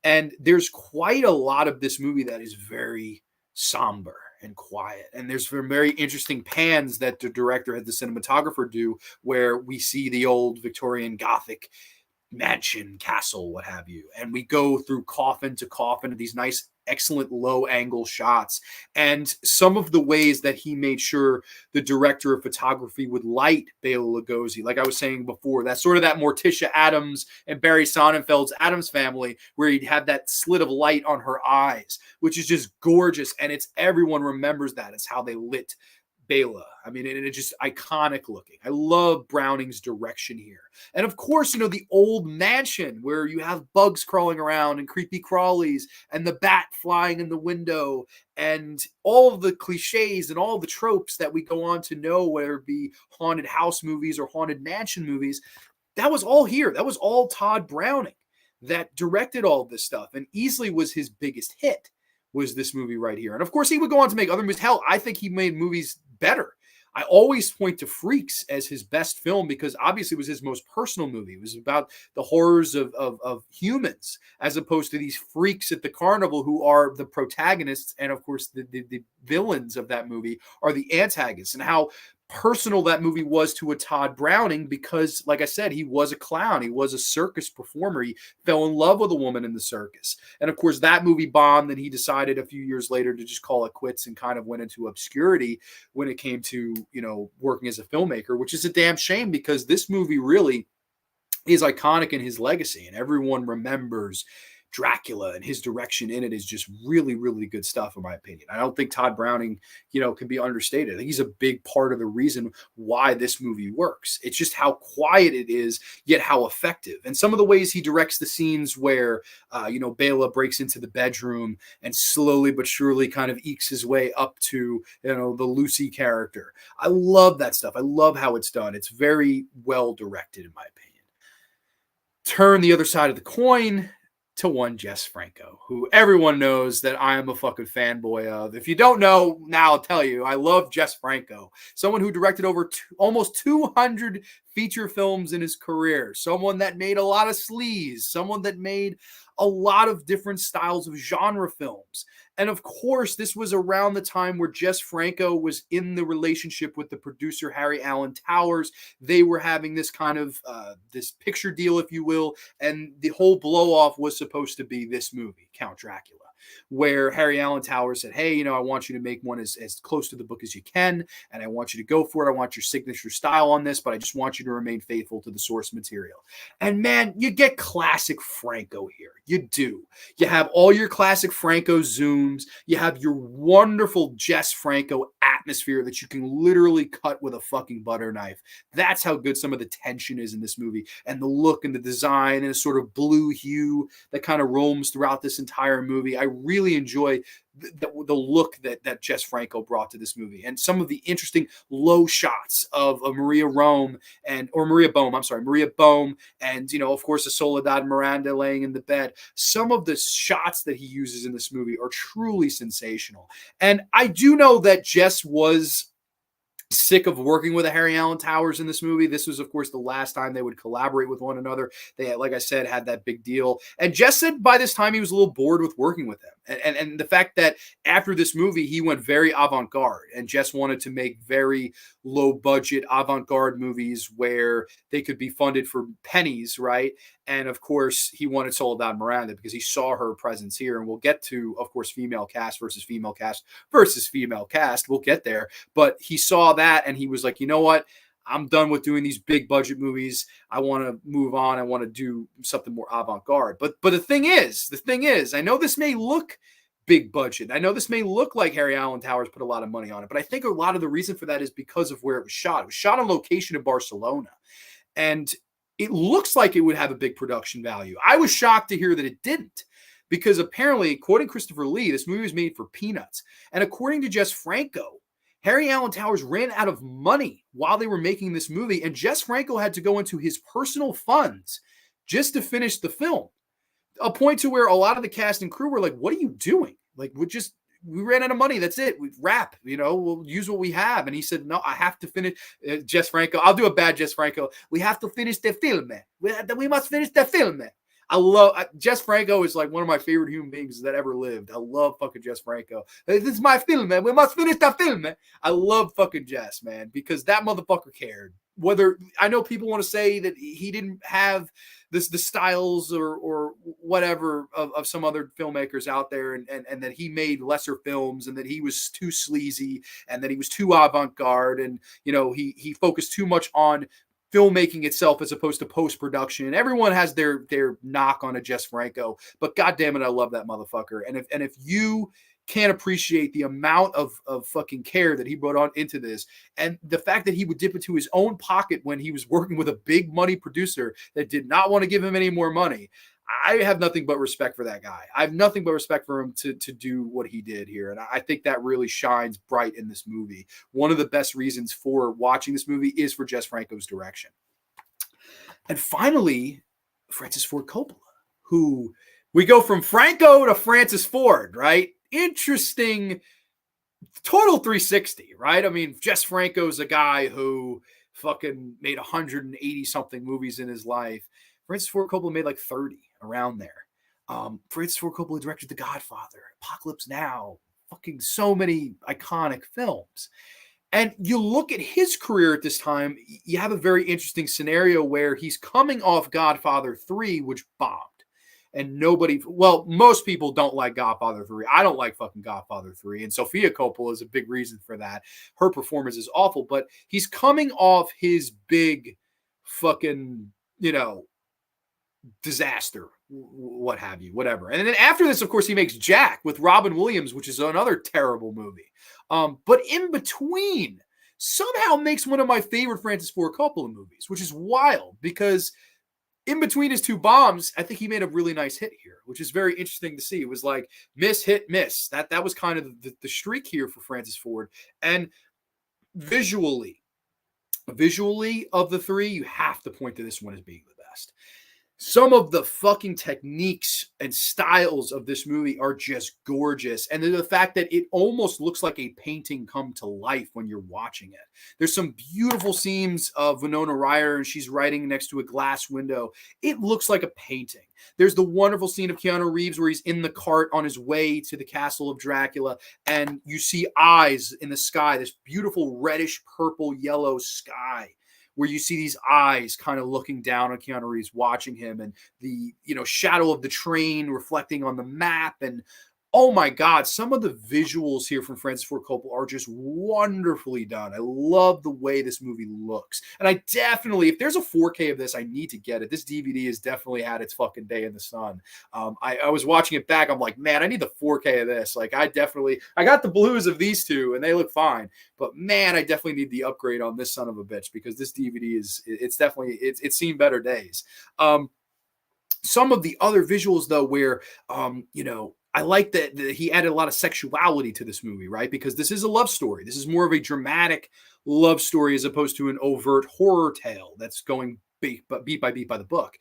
And there's quite a lot of this movie that is very somber and quiet. And there's some very interesting pans that the director had the cinematographer do where we see the old Victorian Gothic mansion, castle, what have you. And we go through coffin to coffin, these nice, excellent low angle shots. And some of the ways that he made sure the director of photography would light Bela Lugosi, like I was saying before, that's sort of that Morticia Addams and Barry Sonnenfeld's Addams Family, where he'd have that slit of light on her eyes, which is just gorgeous. And it's everyone remembers that. It's how they lit Bela. I mean, it's just iconic looking. I love Browning's direction here. And of course, the old mansion where you have bugs crawling around and creepy crawlies and the bat flying in the window and all of the cliches and all the tropes that we go on to know, whether it be haunted house movies or haunted mansion movies. That was all here. That was all Todd Browning that directed all of this stuff and easily was his biggest hit. Was this movie right here. And of course, he would go on to make other movies. Hell, I think he made movies better. I always point to Freaks as his best film because obviously it was his most personal movie. It was about the horrors of humans as opposed to these freaks at the carnival who are the protagonists. And of course, the villains of that movie are the antagonists, and how personal that movie was to a Todd Browning because, like I said, he was a clown. He was a circus performer. He fell in love with a woman in the circus. And of course, that movie bombed, and he decided a few years later to just call it quits and kind of went into obscurity when it came to, working as a filmmaker, which is a damn shame because this movie really is iconic in his legacy, and everyone remembers Dracula, and his direction in it is just really, really good stuff, in my opinion. I don't think Todd Browning, can be understated. I think he's a big part of the reason why this movie works. It's just how quiet it is, yet how effective. And some of the ways he directs the scenes where, Bela breaks into the bedroom and slowly but surely kind of ekes his way up to, the Lucy character. I love that stuff. I love how it's done. It's very well directed, in my opinion. Turn the other side of the coin to one Jess Franco, who everyone knows that I am a fucking fanboy of. If you don't know, now I'll tell you, I love Jess Franco, someone who directed over almost 200 feature films in his career, someone that made a lot of sleaze, someone that made a lot of different styles of genre films. And of course, this was around the time where Jess Franco was in the relationship with the producer, Harry Alan Towers. They were having this kind of this picture deal, if you will. And the whole blow off was supposed to be this movie, Count Dracula. where Harry Allen Towers said, hey, I want you to make one as close to the book as you can, and I want you to go for it. I want your signature style on this, but I just want you to remain faithful to the source material. And man, you get classic Franco here. You do. You have all your classic Franco zooms. You have your wonderful Jess Franco atmosphere that you can literally cut with a fucking butter knife. That's how good some of the tension is in this movie, and the look and the design and a sort of blue hue that kind of roams throughout this entire movie. I really enjoy the look that Jess Franco brought to this movie, and some of the interesting low shots of Maria Bohm, and of course the Soledad Miranda laying in the bed. Some of the shots that he uses in this movie are truly sensational. And I do know that Jess was sick of working with Harry Allen Towers in this movie. This was, of course, the last time they would collaborate with one another. They, like I said, had that big deal. And Jess said by this time he was a little bored with working with them. And the fact that after this movie, he went very avant-garde, and Jess wanted to make very low-budget avant-garde movies where they could be funded for pennies, right? And, of course, he wanted Soledad Miranda because he saw her presence here. And we'll get to, of course, female cast versus female cast versus female cast. We'll get there. But he saw that, and he was like, you know what? I'm done with doing these big budget movies. I want to move on. I want to do something more avant-garde. But the thing is, I know this may look big budget. I know this may look like Harry Allen Towers put a lot of money on it, but I think a lot of the reason for that is because of where it was shot. It was shot on location in Barcelona, and it looks like it would have a big production value. I was shocked to hear that it didn't, because apparently, quoting Christopher Lee, this movie was made for peanuts. And according to Jess Franco, Harry Allen Towers ran out of money while they were making this movie, and Jess Franco had to go into his personal funds just to finish the film. A point to where a lot of the cast and crew were like, what are you doing? Like, we ran out of money. That's it. We wrap, we'll use what we have. And he said, no, I have to finish. Jess Franco, I'll do a bad Jess Franco. We have to finish the film. We must finish the film. I love Jess Franco is like one of my favorite human beings that ever lived. I love fucking Jess Franco. This is my film, man. We must finish the film, man. I love fucking Jess, man, because that motherfucker cared. Whether I know people want to say that he didn't have the styles or whatever of some other filmmakers out there, and that he made lesser films, and that he was too sleazy, and that he was too avant-garde, and he focused too much on filmmaking itself as opposed to post-production. And everyone has their knock on a Jess Franco, but goddamn it, I love that motherfucker. And if you can't appreciate the amount of fucking care that he brought on into this, and the fact that he would dip into his own pocket when he was working with a big money producer that did not want to give him any more money, I have nothing but respect for that guy. I have nothing but respect for him to do what he did here. And I think that really shines bright in this movie. One of the best reasons for watching this movie is for Jess Franco's direction. And finally, Francis Ford Coppola, who we go from Franco to Francis Ford, right? Interesting total 360, right? I mean, Jess Franco's a guy who fucking made 180 something movies in his life. Francis Ford Coppola made like 30 around there. Francis Ford Coppola directed The Godfather, Apocalypse Now, fucking so many iconic films. And you look at his career at this time, you have a very interesting scenario where he's coming off Godfather 3, which bombed. And most people don't like Godfather 3. I don't like fucking Godfather 3. And Sofia Coppola is a big reason for that. Her performance is awful, but he's coming off his big fucking, disaster, what have you, whatever. And then after this, of course, he makes Jack with Robin Williams, which is another terrible movie. But in between, somehow makes one of my favorite Francis Ford Coppola movies, which is wild because in between his two bombs, I think he made a really nice hit here, which is very interesting to see. It was like miss, hit, miss. That was kind of the streak here for Francis Ford. And visually of the three, you have to point to this one as being the best. Some of the fucking techniques and styles of this movie are just gorgeous. And the fact that it almost looks like a painting come to life when you're watching it. There's some beautiful scenes of Winona Ryder, and she's writing next to a glass window. It looks like a painting. There's the wonderful scene of Keanu Reeves where he's in the cart on his way to the castle of Dracula, and you see eyes in the sky, this beautiful reddish, purple, yellow sky, where you see these eyes kind of looking down on Keanu Reeves, watching him, and the shadow of the train reflecting on the map. And Oh my God, some of the visuals here from Francis Ford Coppola are just wonderfully done. I love the way this movie looks. And I definitely, if there's a 4K of this, I need to get it. This DVD has definitely had its fucking day in the sun. I was watching it back. I'm like, man, I need the 4K of this. Like, I got the blues of these two and they look fine. But man, I definitely need the upgrade on this son of a bitch because this DVD it's definitely, it's seen better days. Some of the other visuals though, where I like that he added a lot of sexuality to this movie, right? Because this is a love story. This is more of a dramatic love story as opposed to an overt horror tale that's going beat by beat by the book.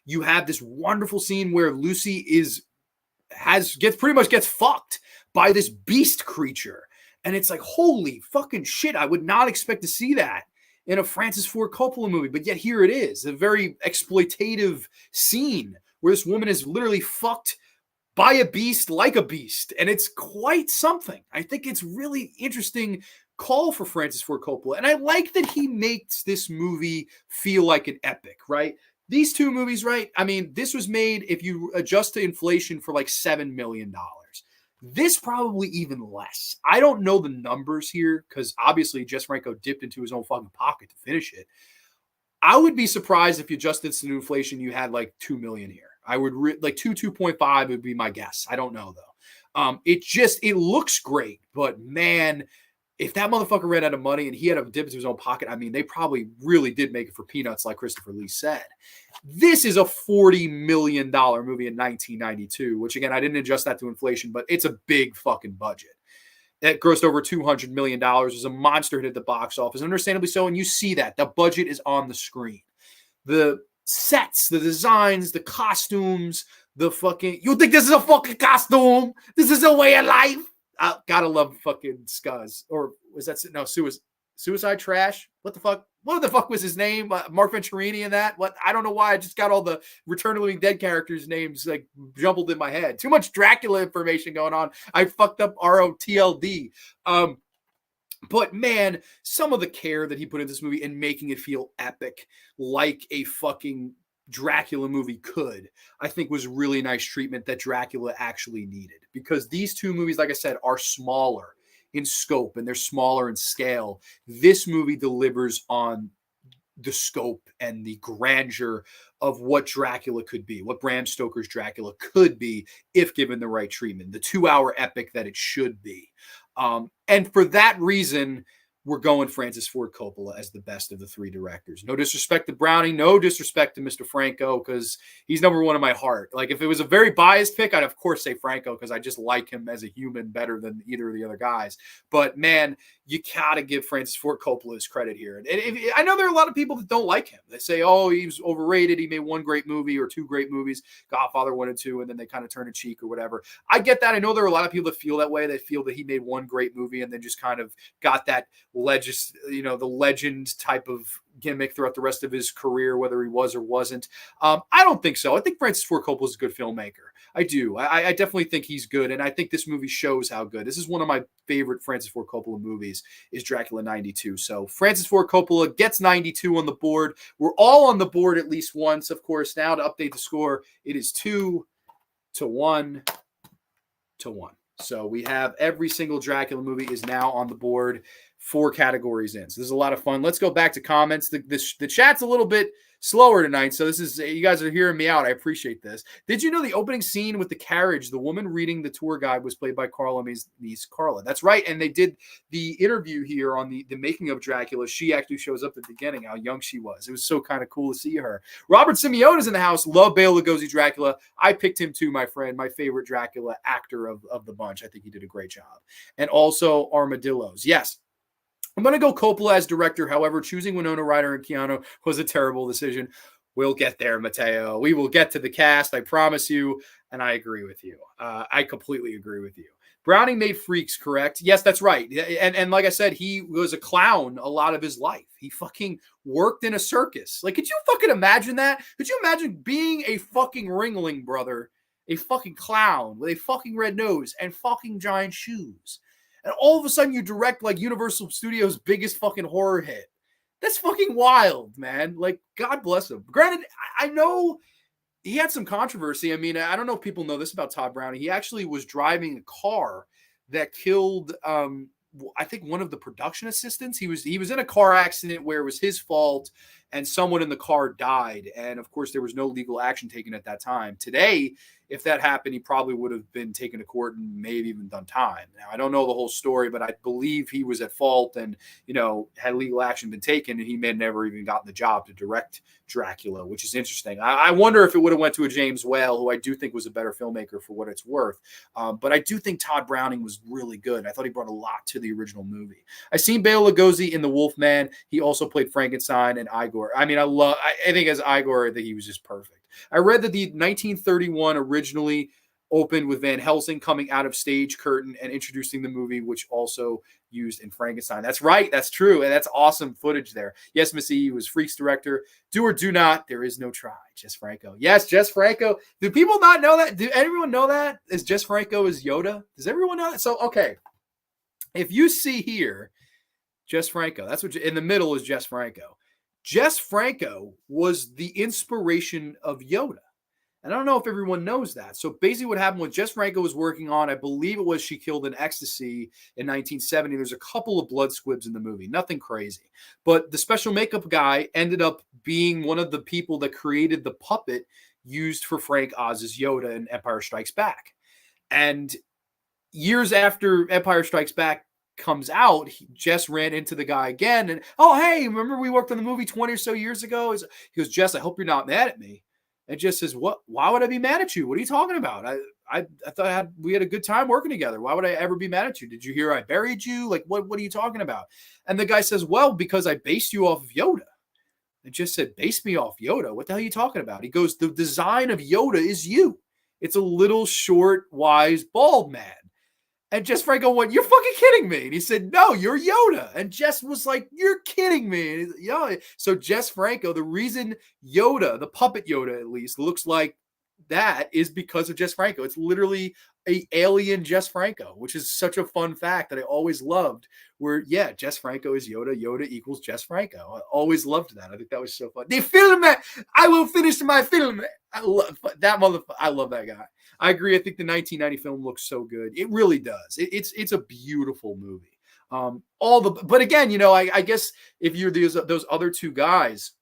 You have this wonderful scene where Lucy pretty much gets fucked by this beast creature, and it's like, holy fucking shit! I would not expect to see that in a Francis Ford Coppola movie, but yet here it is, a very exploitative scene where this woman is literally fucked by a beast like a beast, and it's quite something. I think it's really interesting call for Francis Ford Coppola, and I like that he makes this movie feel like an epic, right? These two movies, right? I mean, this was made, if you adjust to inflation, for like $7 million. This probably even less. I don't know the numbers here because obviously Jess Franco dipped into his own fucking pocket to finish it. I would be surprised if you adjusted to inflation, you had like 2 million here. I would like 2.5 would be my guess. I don't know though. It looks great, but man, if that motherfucker ran out of money and he had to dip into his own pocket, I mean, they probably really did make it for peanuts, like Christopher Lee said. This is a $40 million movie in 1992, which again, I didn't adjust that to inflation, but it's a big fucking budget. It grossed over $200 million. It was a monster hit at the box office, understandably so. And you see that. The budget is on the screen. The sets, the designs, the costumes, you think this is a fucking costume? This is a way of life? Gotta love fucking Scuzz. Or was that, no, Suicide Trash? What the fuck? What the fuck was his name? Mark Venturini in that? What? I don't know why. I just got all the Return of the Living Dead characters' names like jumbled in my head. Too much Dracula information going on. I fucked up ROTLD. But man, some of the care that he put in this movie and making it feel epic, like a fucking Dracula movie could, I think was really nice treatment that Dracula actually needed. Because these two movies, like I said, are smaller in scope and they're smaller in scale. This movie delivers on the scope and the grandeur of what Dracula could be, what Bram Stoker's Dracula could be if given the right treatment, the 2-hour epic that it should be. And for that reason, we're going Francis Ford Coppola as the best of the three directors. No disrespect to Browning, no disrespect to Mr. Franco, because he's number one in my heart. Like, if it was a very biased pick, I'd of course say Franco, because I just like him as a human better than either of the other guys. But man, you gotta give Francis Ford Coppola his credit here. And I know there are a lot of people that don't like him. They say, oh, he's overrated. He made one great movie or two great movies, Godfather 1 and 2, and then they kind of turn a cheek or whatever. I get that. I know there are a lot of people that feel that way. They feel that he made one great movie and then just kind of got that the legend type of gimmick throughout the rest of his career, whether he was or wasn't. I don't think so. I think Francis Ford Coppola is a good filmmaker. I do. I definitely think he's good, and I think this movie shows how good. This is one of my favorite Francis Ford Coppola movies, is Dracula 92. So Francis Ford Coppola gets 92 on the board. We're all on the board at least once, of course. Now to update the score, it is 2-1. So we have every single Dracula movie is now on the board, 4 categories in. So this is a lot of fun. Let's go back to comments. The chat's a little bit slower tonight, so you guys are hearing me out. I appreciate this. Did you know the opening scene with the carriage, the woman reading the tour guide, was played by Carla May's niece, Carla? That's right, and they did the interview here on the making of Dracula. She actually shows up at the beginning, how young she was. It was so kind of cool to see her. Robert Simeone is in the house. Love Bela Lugosi Dracula. I picked him too, my friend, my favorite Dracula actor of the bunch. I think he did a great job. And also Armadillos. Yes. I'm going to go Coppola as director. However, choosing Winona Ryder and Keanu was a terrible decision. We'll get there, Mateo. We will get to the cast, I promise you, and I agree with you. I completely agree with you. Browning made Freaks, correct? Yes, that's right. And like I said, he was a clown a lot of his life. He fucking worked in a circus. Like, could you fucking imagine that? Could you imagine being a fucking ringling, brother, a fucking clown with a fucking red nose and fucking giant shoes? And all of a sudden you direct like Universal Studios' biggest fucking horror hit. That's fucking wild, man. Like, God bless him. Granted, I know he had some controversy. I mean, I don't know if people know this about Todd Browning. He actually was driving a car that killed, I think, one of the production assistants. He was in a car accident where it was his fault, and someone in the car died. And of course, there was no legal action taken at that time. Today, if that happened, he probably would have been taken to court and maybe even done time. Now, I don't know the whole story, but I believe he was at fault, and had legal action been taken, and he may have never even gotten the job to direct Dracula, which is interesting. I wonder if it would have went to a James Whale, who I do think was a better filmmaker for what it's worth. But I do think Todd Browning was really good. I thought he brought a lot to the original movie. I seen Bela Lugosi in The Wolfman. He also played Frankenstein and Igor. I mean, I think as Igor, I think he was just perfect. I read that the 1931 originally opened with Van Helsing coming out of stage curtain and introducing the movie, which also used in Frankenstein. That's right. That's true. And that's awesome footage there. Yes, Miss E was Freak's director. Do or do not. There is no try. Jess Franco. Yes, Jess Franco. Do people not know that? Do everyone know that? Is Jess Franco is Yoda? Does everyone know that? So, okay. If you see here, Jess Franco, that's what in the middle is Jess Franco. Jess Franco was the inspiration of Yoda. And I don't know if everyone knows that. So basically what happened was Jess Franco was working on, I believe it was She Killed in Ecstasy in 1970. There's a couple of blood squibs in the movie, nothing crazy. But the special makeup guy ended up being one of the people that created the puppet used for Frank Oz's Yoda in Empire Strikes Back. And years after Empire Strikes Back comes out, Jess ran into the guy again. And, oh, hey, remember we worked on the movie 20 or so years ago? He goes, Jess, I hope you're not mad at me. And Jess says, what? Why would I be mad at you? What are you talking about? I thought we had a good time working together. Why would I ever be mad at you? Did you hear I buried you? Like, what are you talking about? And the guy says, well, because I based you off of Yoda. And Jess said, base me off Yoda? What the hell are you talking about? He goes, the design of Yoda is you. It's a little short, wise, bald man. And Jess Franco went, you're fucking kidding me. And he said, no, you're Yoda. And Jess was like, you're kidding me. So Jess Franco, the reason Yoda, the puppet Yoda at least, looks like that is because of Jess Franco. It's literally a alien Jess Franco, which is such a fun fact that I always loved. Where, yeah, Jess Franco is Yoda. Yoda equals Jess Franco. I always loved that. I think that was so fun. The film, I will finish my film. I love that motherfucker. I love that guy. I agree. I think the 1990 film looks so good. It really does. It's a beautiful movie. But again, I guess if you're those other two guys,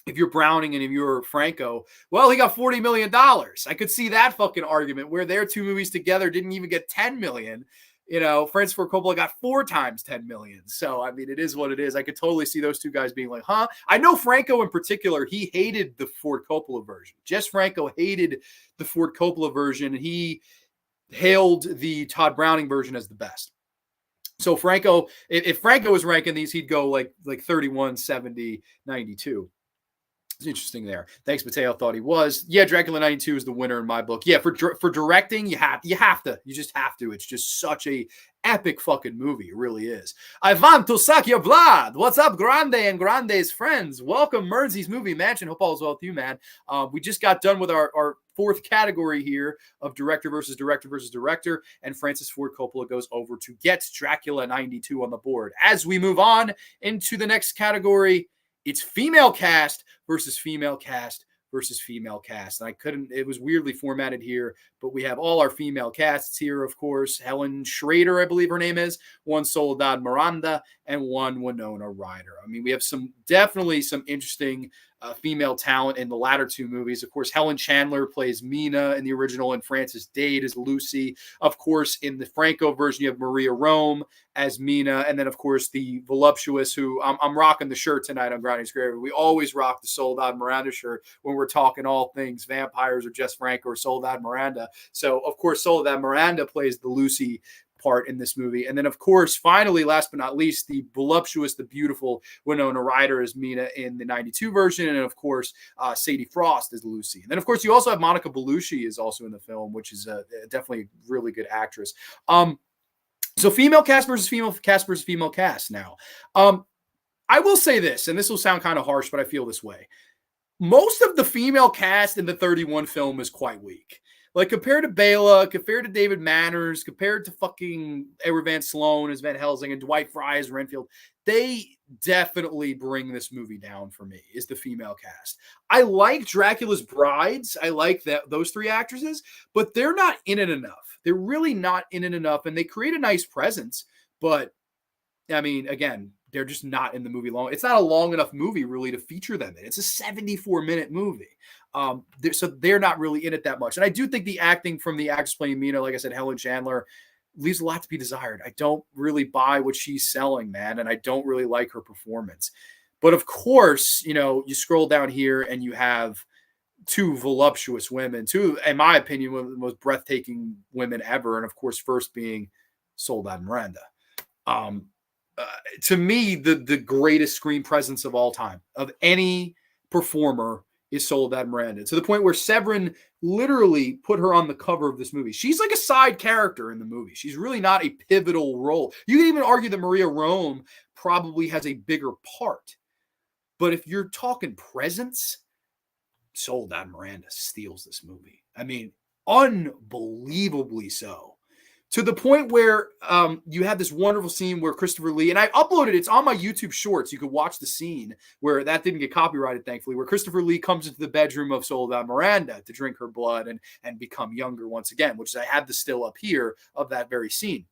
if you're Browning and if you're Franco, well, he got $40 million. I could see that fucking argument where their two movies together didn't even get 10 million. Francis Ford Coppola got 4 times 10 million. So, I mean, it is what it is. I could totally see those two guys being like, huh? I know Franco in particular, he hated the Ford Coppola version. Jess Franco hated the Ford Coppola version, and he hailed the Todd Browning version as the best. So Franco, if Franco was ranking these, he'd go like 31, 70, 92. It's interesting there. Thanks, Mateo. Thought he was. Yeah, Dracula 92 is the winner in my book. Yeah, for directing, you have to. You just have to. It's just such a epic fucking movie. It really is. I want to suck your blood. What's up, Grande and Grande's friends? Welcome, Mernzi's Movie Mansion. Hope all is well with you, man. We just got done with our fourth category here of director versus director versus director, and Francis Ford Coppola goes over to get Dracula 92 on the board. As we move on into the next category, it's female cast versus female cast versus female cast. And it was weirdly formatted here, but we have all our female casts here, of course. Helen Schrader, I believe her name is, one Soledad Miranda, and one Winona Ryder. I mean, we have definitely some interesting female talent in the latter two movies. Of course, Helen Chandler plays Mina in the original, and Frances Dade is Lucy. Of course, in the Franco version, you have Maria Rome as Mina, and then, of course, the voluptuous, who I'm rocking the shirt tonight on Grande's Grave. We always rock the Soledad Miranda shirt when we're talking all things vampires or Jess Franco or Soledad Miranda. So, of course, Soledad Miranda plays the Lucy part in this movie. And then, of course, finally, last but not least, the voluptuous, the beautiful Winona Ryder as Mina in the 92 version. And, of course, Sadie Frost as Lucy. And then, of course, you also have Monica Bellucci is also in the film, which is definitely a really good actress. So female cast versus female cast versus female cast now. I will say this, and this will sound kind of harsh, but I feel this way. Most of the female cast in the 31 film is quite weak. Like, compared to Bela, compared to David Manners, compared to fucking Edward Van Sloan as Van Helsing and Dwight Fry as Renfield, they definitely bring this movie down for me is the female cast. I like Dracula's brides. I like those three actresses, but they're not in it enough. They're really not in it enough, and they create a nice presence. But I mean, again, they're just not in the movie long. It's not a long enough movie really to feature them in. It's a 74-minute movie. So they're not really in it that much. And I do think the acting from the actress playing Mina, like I said, Helen Chandler, leaves a lot to be desired. I don't really buy what she's selling, man, and I don't really like her performance. But of course, you scroll down here and you have two voluptuous women, two, in my opinion, one of the most breathtaking women ever, and of course, first being Soledad Miranda. To me, the greatest screen presence of all time, of any performer, is Soledad Miranda, to the point where Severin literally put her on the cover of this movie. She's like a side character in the movie. She's really not a pivotal role. You can even argue that Maria Rome probably has a bigger part. But if you're talking presence, Soledad Miranda steals this movie. I mean, unbelievably so. To the point where you have this wonderful scene where Christopher Lee, and I uploaded it's on my YouTube Shorts. You could watch the scene where that didn't get copyrighted, thankfully, where Christopher Lee comes into the bedroom of Soledad Miranda to drink her blood and become younger once again, which I have the still up here of that very scene.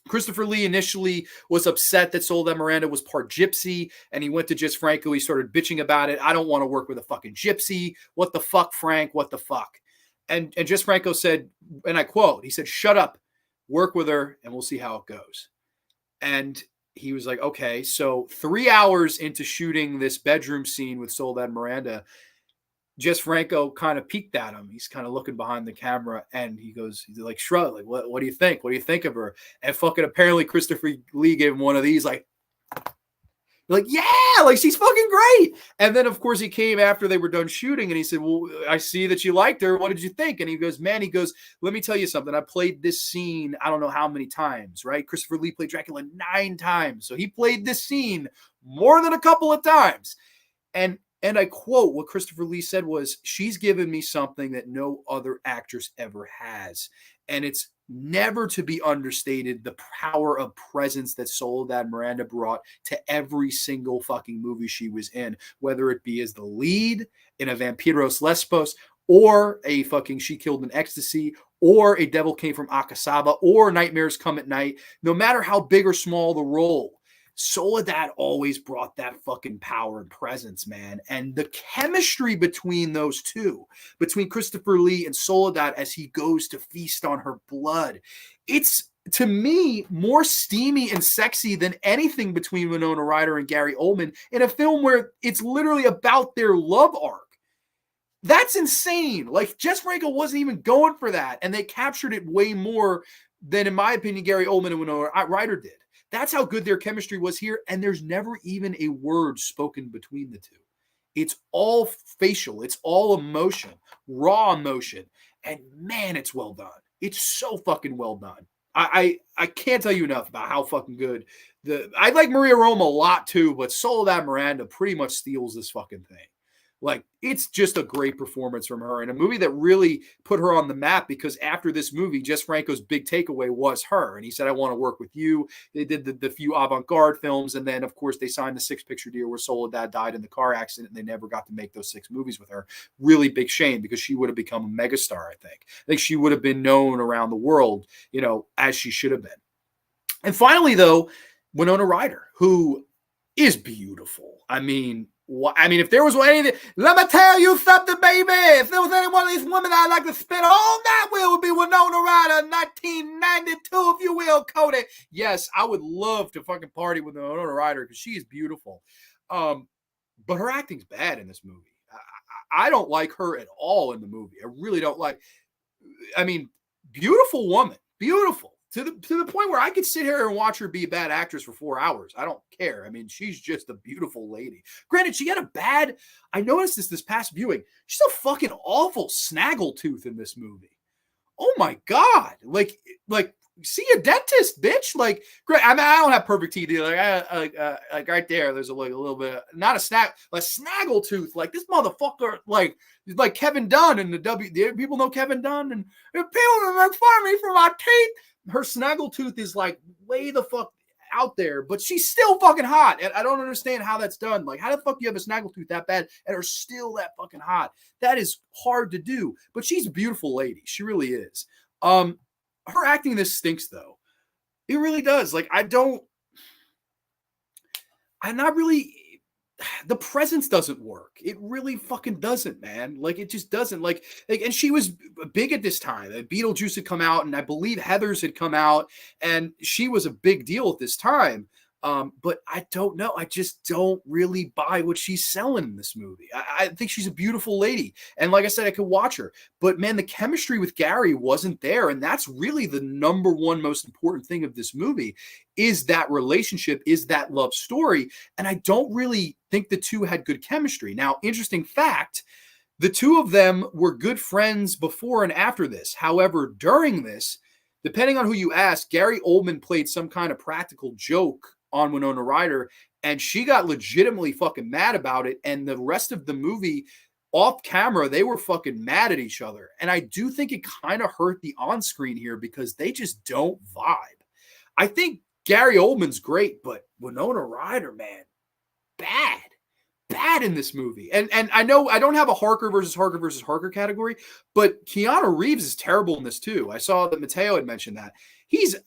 Christopher Lee initially was upset that Soledad Miranda was part gypsy, and he went to Jess Franco. He started bitching about it. I don't want to work with a fucking gypsy. What the fuck, Frank? What the fuck? And Jess Franco said, and I quote, he said, "Shut up. Work with her, and we'll see how it goes." And he was like, okay. So 3 hours into shooting this bedroom scene with Soledad Miranda, Jess Franco kind of peeked at him. He's kind of looking behind the camera, and he's like, shrug, like, what do you think? What do you think of her? And fucking apparently Christopher Lee gave him one of these, like, yeah, like, she's fucking great. And then, of course, he came after they were done shooting, and he said, well, I see that you liked her. What did you think? And he goes, let me tell you something. I played this scene, I don't know how many times, right? Christopher Lee played Dracula 9 times. So he played this scene more than a couple of times. And I quote, what Christopher Lee said was, she's given me something that no other actress ever has. And it's never to be understated, the power of presence that Soledad Miranda brought to every single fucking movie she was in, whether it be as the lead in a Vampiros Lesbos, or a fucking She Killed in Ecstasy, or A Devil Came from Akasaba, or Nightmares Come at Night. No matter how big or small the role, Soledad always brought that fucking power and presence, man. And the chemistry between those two, between Christopher Lee and Soledad as he goes to feast on her blood, it's, to me, more steamy and sexy than anything between Winona Ryder and Gary Oldman in a film where it's literally about their love arc. That's insane. Like, Jess Franco wasn't even going for that, and they captured it way more than, in my opinion, Gary Oldman and Winona Ryder did. That's how good their chemistry was here, and there's never even a word spoken between the two. It's all facial. It's all emotion, raw emotion, and man, it's well done. It's so fucking well done. I can't tell you enough about how fucking good I like Maria Rome a lot too, but Soledad Miranda pretty much steals this fucking thing. Like, it's just a great performance from her, and a movie that really put her on the map, because after this movie, Jess Franco's big takeaway was her. And he said, I want to work with you. They did the few avant-garde films, and then, of course, they signed the 6-picture deal where Soledad died in the car accident, and they never got to make those 6 movies with her. Really big shame, because she would have become a megastar, I think. I think she would have been known around the world, as she should have been. And finally, though, Winona Ryder, who is beautiful. I mean, if there was anything, let me tell you something, baby. If there was any one of these women I'd like to spend all night with, would be Winona Ryder, 1992, if you will, Cody. Yes, I would love to fucking party with Winona Ryder because she is beautiful. But her acting's bad in this movie. I don't like her at all in the movie. I really don't like. I mean, beautiful woman, beautiful. To the point where I could sit here and watch her be a bad actress for 4 hours. I don't care. I mean, she's just a beautiful lady. Granted, she had I noticed this past viewing. She's a fucking awful snaggletooth in this movie. Oh my God. Like, see a dentist, bitch. Like, great. I mean, I don't have perfect teeth either. Like right there, there's a little bit, not a snaggletooth. Like, this motherfucker, like Kevin Dunn and the people know Kevin Dunn, and people make fun of me for my teeth. Her snaggletooth is like way the fuck out there, but she's still fucking hot. And I don't understand how that's done. Like, how the fuck do you have a snaggletooth that bad and are still that fucking hot? That is hard to do. But she's a beautiful lady. She really is. Her acting in this stinks, though. It really does. Like, I'm not really, the presence doesn't work. It really fucking doesn't, man. Like, it just doesn't. Like, and she was big at this time. Beetlejuice had come out, and I believe Heathers had come out, and she was a big deal at this time. But I don't know. I just don't really buy what she's selling in this movie. I think she's a beautiful lady. And like I said, I could watch her. But man, the chemistry with Gary wasn't there. And that's really the number one most important thing of this movie, is that relationship, is that love story. And I don't really think the two had good chemistry. Now, interesting fact, the two of them were good friends before and after this. However, during this, depending on who you ask, Gary Oldman played some kind of practical joke on Winona Ryder, and she got legitimately fucking mad about it. And the rest of the movie, off camera, they were fucking mad at each other. And I do think it kind of hurt the on-screen here because they just don't vibe. I think Gary Oldman's great, but Winona Ryder, man, bad in this movie. And I know I don't have a Harker versus Harker category, but Keanu Reeves is terrible in this too. I saw that Mateo had mentioned that.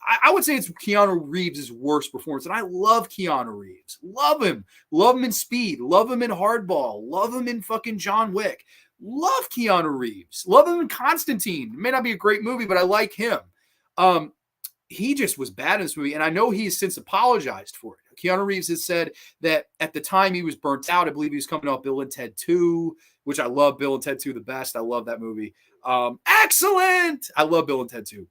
I would say it's Keanu Reeves' worst performance. And I love Keanu Reeves. Love him. Love him in Speed. Love him in Hardball. Love him in fucking John Wick. Love Keanu Reeves. Love him in Constantine. It may not be a great movie, but I like him. He just was bad in this movie. And I know he's since apologized for it. Keanu Reeves has said that at the time he was burnt out. I believe he was coming off Bill and Ted 2, which I love. Bill and Ted 2 the best. I love that movie. Excellent. I love Bill and Ted 2.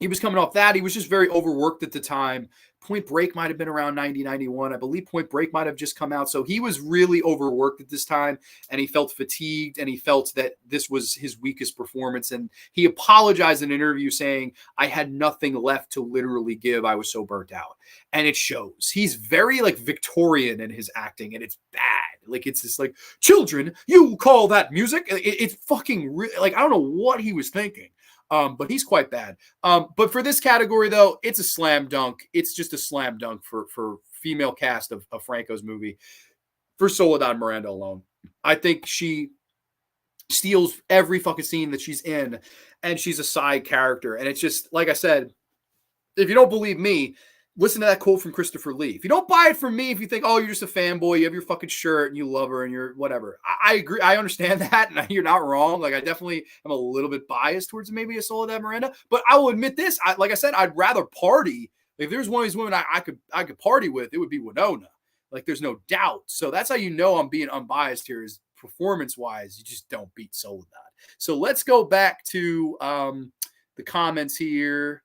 He was coming off that. He was just very overworked at the time. Point Break might have been around 90, 91. I believe Point Break might have just come out. So he was really overworked at this time, and he felt fatigued, and he felt that this was his weakest performance. And he apologized in an interview saying, I had nothing left to literally give. I was so burnt out. And it shows. He's very like Victorian in his acting, and it's bad. Like, it's just like, children, you call that music? It's fucking like, I don't know what he was thinking. But he's quite bad. But for this category, though, it's a slam dunk. It's just a slam dunk for female cast of Franco's movie. For Soledad Miranda alone, I think she steals every fucking scene that she's in, and she's a side character. And it's just, like I said, if you don't believe me, listen to that quote from Christopher Lee. If you don't buy it from me, if you think, oh, you're just a fanboy, you have your fucking shirt and you love her and you're whatever. I agree. I understand that. And you're not wrong. Like, I definitely am a little bit biased towards maybe a Soledad Miranda, but I will admit this. Like I said, I'd rather party. If there's one of these women I could party with, it would be Winona. Like, there's no doubt. So that's how you know I'm being unbiased here, is performance-wise, you just don't beat Soledad. So let's go back to the comments here.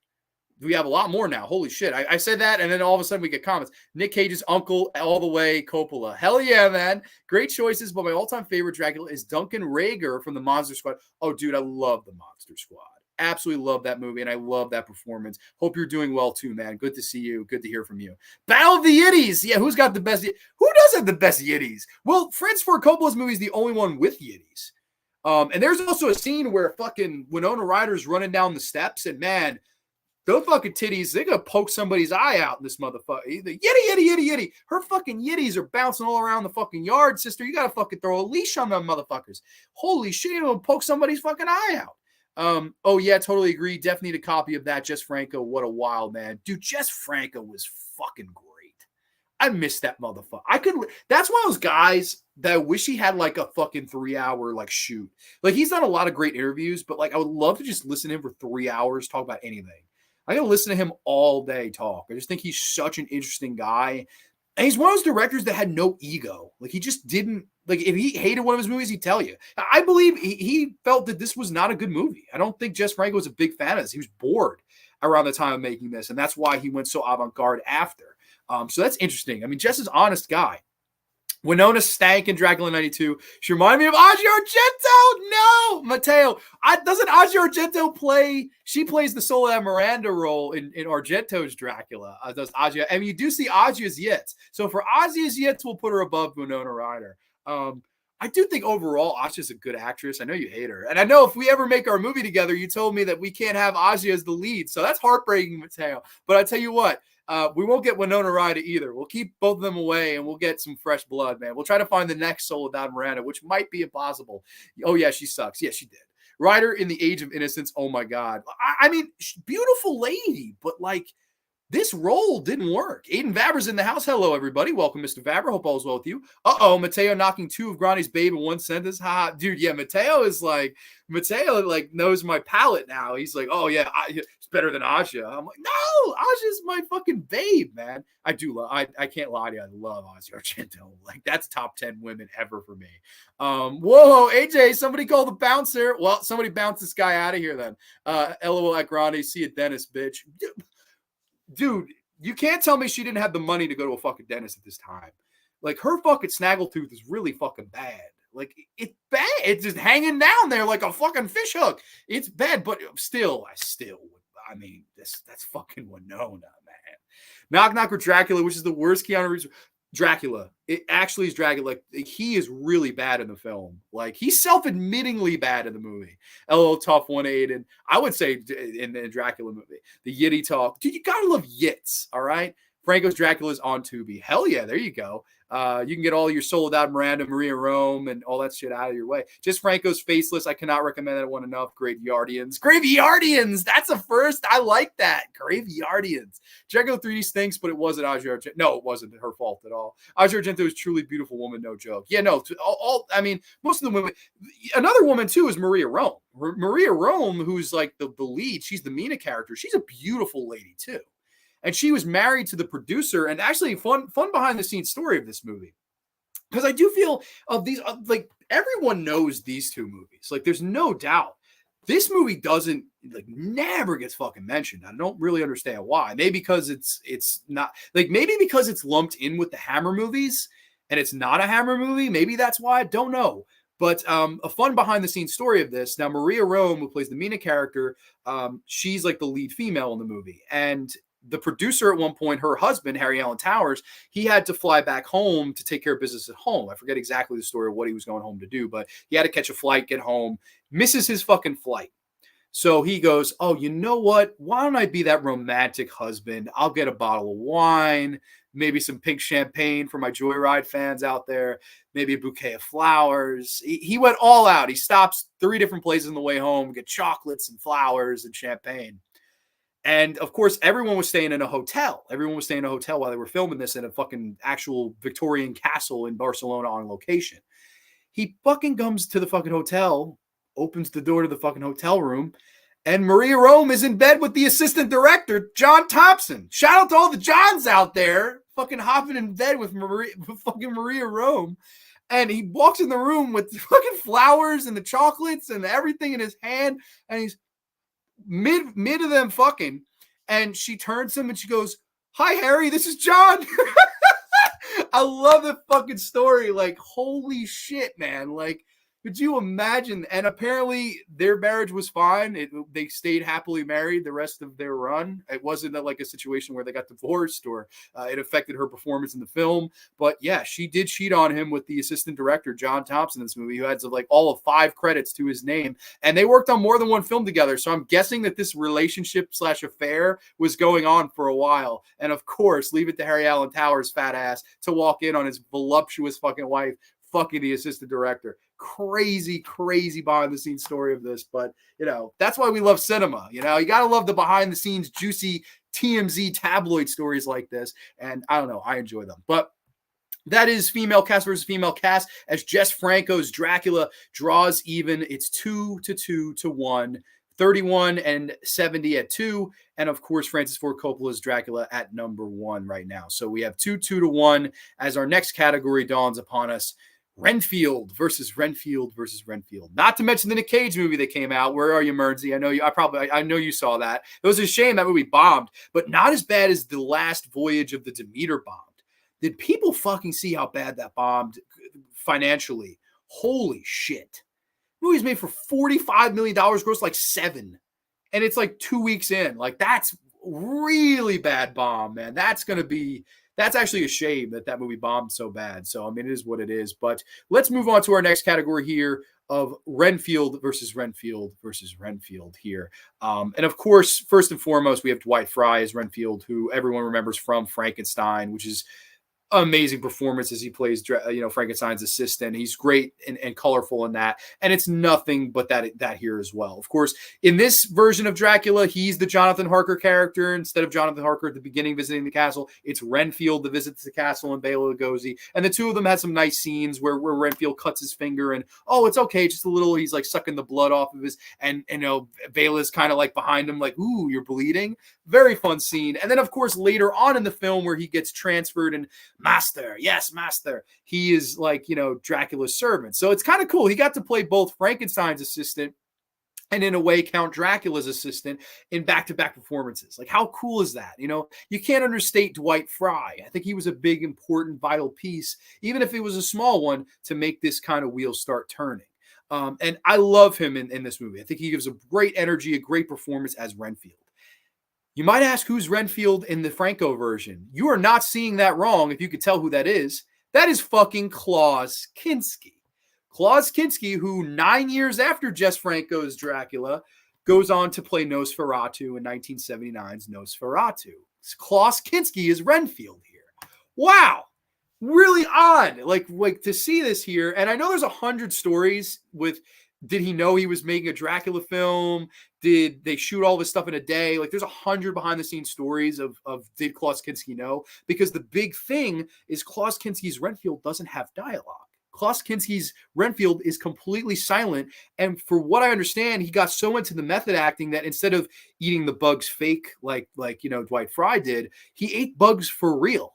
We have a lot more now. Holy shit. I said that, and then all of a sudden we get comments. Nick Cage's uncle all the way, Coppola. Hell yeah, man. Great choices, but my all-time favorite Dracula is Duncan Rager from the Monster Squad. Oh, dude, I love the Monster Squad. Absolutely love that movie, and I love that performance. Hope you're doing well, too, man. Good to see you. Good to hear from you. Battle of the Yiddies. Yeah, who's got the best? Who does have the best Yiddies? Well, Ford Coppola's movie is the only one with Yiddies. And there's also a scene where fucking Winona Ryder's running down the steps, and man, those fucking titties, they're going to poke somebody's eye out in this motherfucker. The yitty. Her fucking yitties are bouncing all around the fucking yard, sister. You got to fucking throw a leash on them motherfuckers. Holy shit, you're going to poke somebody's fucking eye out. Oh, yeah, totally agree. Definitely need a copy of that. Jess Franco, what a wild man. Dude, Jess Franco was fucking great. I miss that motherfucker. That's one of those guys that I wish he had like a fucking 3-hour like shoot. Like, he's done a lot of great interviews, but like, I would love to just listen to him for 3 hours, talk about anything. I gotta listen to him all day talk. I just think he's such an interesting guy. And he's one of those directors that had no ego. Like, he just didn't, like, if he hated one of his movies, he'd tell you. I believe he felt that this was not a good movie. I don't think Jess Franco was a big fan of this. He was bored around the time of making this, and that's why he went so avant-garde after. So that's interesting. I mean, Jess is an honest guy. Winona stank in Dracula 92. She reminded me of Asia Argento. No, Mateo. Doesn't Asia Argento play? She plays the Soledad Miranda role in Argento's Dracula. Does Asia? I mean, you do see Asia's yits. So for Asia's yits, we'll put her above Winona Ryder. I do think overall Asia's a good actress. I know you hate her. And I know if we ever make our movie together, you told me that we can't have Asia as the lead. So that's heartbreaking, Mateo. But I tell you what, We won't get Winona Ryder either. We'll keep both of them away and we'll get some fresh blood, man. We'll try to find the next Soledad Miranda, which might be impossible. Oh, yeah, she sucks. Yeah, she did. Ryder in the Age of Innocence. Oh, my God. I mean, beautiful lady, but like, this role didn't work. Aiden Vaber's in the house. Hello, everybody. Welcome, Mr. Vaber. Hope all is well with you. Uh-oh, Mateo knocking 2 of Grande's babe in one sentence. Ha, dude, yeah, Mateo knows my palate now. He's like, oh, yeah, it's better than Aja. I'm like, no, Aja's my fucking babe, man. I do love, I can't lie to you. I love Aja Argento. Like, that's top 10 women ever for me. Whoa, AJ, somebody call the bouncer. Well, somebody bounce this guy out of here then. LOL at Grande. See you, dentist, bitch. Dude, you can't tell me she didn't have the money to go to a fucking dentist at this time. Like, her fucking snaggletooth is really fucking bad. Like, it's bad. It's just hanging down there like a fucking fish hook. It's bad, but still, I mean, that's fucking Winona, man. Knock Knock or Dracula, which is the worst Keanu Reeves. Dracula. It actually is Dracula. Like, he is really bad in the film. Like, he's self-admittingly bad in the movie. LOL tough 1-8. And I would say in the Dracula movie, the Yitty talk. Dude, you gotta love Yits, all right? Franco's Dracula is on Tubi. Hell yeah, there you go. You can get all your Soledad Miranda, Maria Rome, and all that shit out of your way. Just Franco's Faceless. I cannot recommend that one enough. Graveyardians. Graveyardians! That's a first. I like that. Graveyardians. Dracula 3D stinks, but it wasn't Aja Argento. No, it wasn't her fault at all. Aja Argento is truly beautiful woman, no joke. Yeah, no, I mean, most of the women. Another woman, too, is Maria Rome. Maria Rome, who's like the lead, she's the Mina character. She's a beautiful lady, too. And she was married to the producer, and actually fun behind the scenes story of this movie. Because I do feel of these, like, everyone knows these two movies. Like, there's no doubt. This movie doesn't, like, never gets fucking mentioned. I don't really understand why. Maybe because it's not, like, maybe because it's lumped in with the Hammer movies and it's not a Hammer movie. Maybe that's why. I don't know. But a fun behind the scenes story of this. Now, Maria Rome, who plays the Mina character, she's like the lead female in the movie. And the producer at one point, her husband, Harry Allen Towers, he had to fly back home to take care of business at home. I forget exactly the story of what he was going home to do, but he had to catch a flight, get home, misses his fucking flight. So he goes, oh, you know what? Why don't I be that romantic husband? I'll get a bottle of wine, maybe some pink champagne for my Joyride fans out there, maybe a bouquet of flowers. He went all out. He stops 3 different places on the way home, get chocolates and flowers and champagne. And, of course, everyone was staying in a hotel. Everyone was staying in a hotel while they were filming this in a fucking actual Victorian castle in Barcelona on location. He fucking comes to the fucking hotel, opens the door to the fucking hotel room, and Maria Rome is in bed with the assistant director, John Thompson. Shout out to all the Johns out there fucking hopping in bed with fucking Maria Rome. And he walks in the room with the fucking flowers and the chocolates and everything in his hand, and he's mid of them fucking, and she turns to him and she goes, hi Harry, this is John. I love the fucking story. Like, holy shit, man. Like, could you imagine? And apparently their marriage was fine. They stayed happily married the rest of their run. It wasn't like a situation where they got divorced or it affected her performance in the film. But yeah, she did cheat on him with the assistant director, John Thompson, in this movie, who had like all of 5 credits to his name. And they worked on more than one film together. So I'm guessing that this relationship/affair was going on for a while. And of course, leave it to Harry Allen Towers' fat ass to walk in on his voluptuous fucking wife fucking the assistant director. Crazy behind the scenes story of this, but you know, that's why we love cinema. You know, you gotta love the behind the scenes juicy TMZ tabloid stories like this, and I don't know, I enjoy them. But that is female cast versus female cast, as Jess Franco's Dracula draws even. It's 2-2 to 1, 31 and 70 at 2, and of course Francis Ford Coppola's Dracula at number 1 right now. So we have 2 to 1 as our next category dawns upon us. Renfield versus Renfield versus Renfield. Not to mention the Nick Cage movie that came out. Where are you, Mernsey? I know you saw that. It was a shame that movie bombed, but not as bad as The Last Voyage of the Demeter bombed. Did people fucking see how bad that bombed financially? Holy shit. The movie's made for $45 million, gross like 7. And it's like 2 weeks in. Like, that's really bad bomb, man. That's going to be That's actually a shame that that movie bombed so bad. So, I mean, it is what it is. But let's move on to our next category here of Renfield versus Renfield versus Renfield here. And of course, first and foremost, we have Dwight Frye as Renfield, who everyone remembers from Frankenstein, which is amazing performance as he plays, Frankenstein's assistant. He's great and colorful in that, and it's nothing but that here as well. Of course, in this version of Dracula, he's the Jonathan Harker character. Instead of Jonathan Harker at the beginning visiting the castle, it's Renfield that visits the castle and Bela Lugosi, and the two of them had some nice scenes where Renfield cuts his finger and it's okay, just a little. He's like sucking the blood off of his, and Bela's kind of like behind him, like, ooh, you're bleeding. Very fun scene. And then of course later on in the film where he gets transferred and master, yes, master, he is like, Dracula's servant. So it's kind of cool. He got to play both Frankenstein's assistant and in a way Count Dracula's assistant in back-to-back performances. Like, how cool is that? You can't understate Dwight Frye. I think he was a big, important, vital piece, even if it was a small one, to make this kind of wheel start turning. And I love him in this movie. I think he gives a great energy, a great performance as Renfield. You might ask, who's Renfield in the Franco version? You are not seeing that wrong if you could tell who that is. That is fucking Klaus Kinski. Klaus Kinski, who 9 years after Jess Franco's Dracula, goes on to play Nosferatu in 1979's Nosferatu. Klaus Kinski is Renfield here. Wow. Really odd. Like to see this here. And I know there's 100 stories with, did he know he was making a Dracula film? Did they shoot all this stuff in a day? Like, there's 100 behind the scenes stories of did Klaus Kinski know? Because the big thing is Klaus Kinski's Renfield doesn't have dialogue. Klaus Kinski's Renfield is completely silent. And for what I understand, he got so into the method acting that instead of eating the bugs fake, like Dwight Frye did, he ate bugs for real.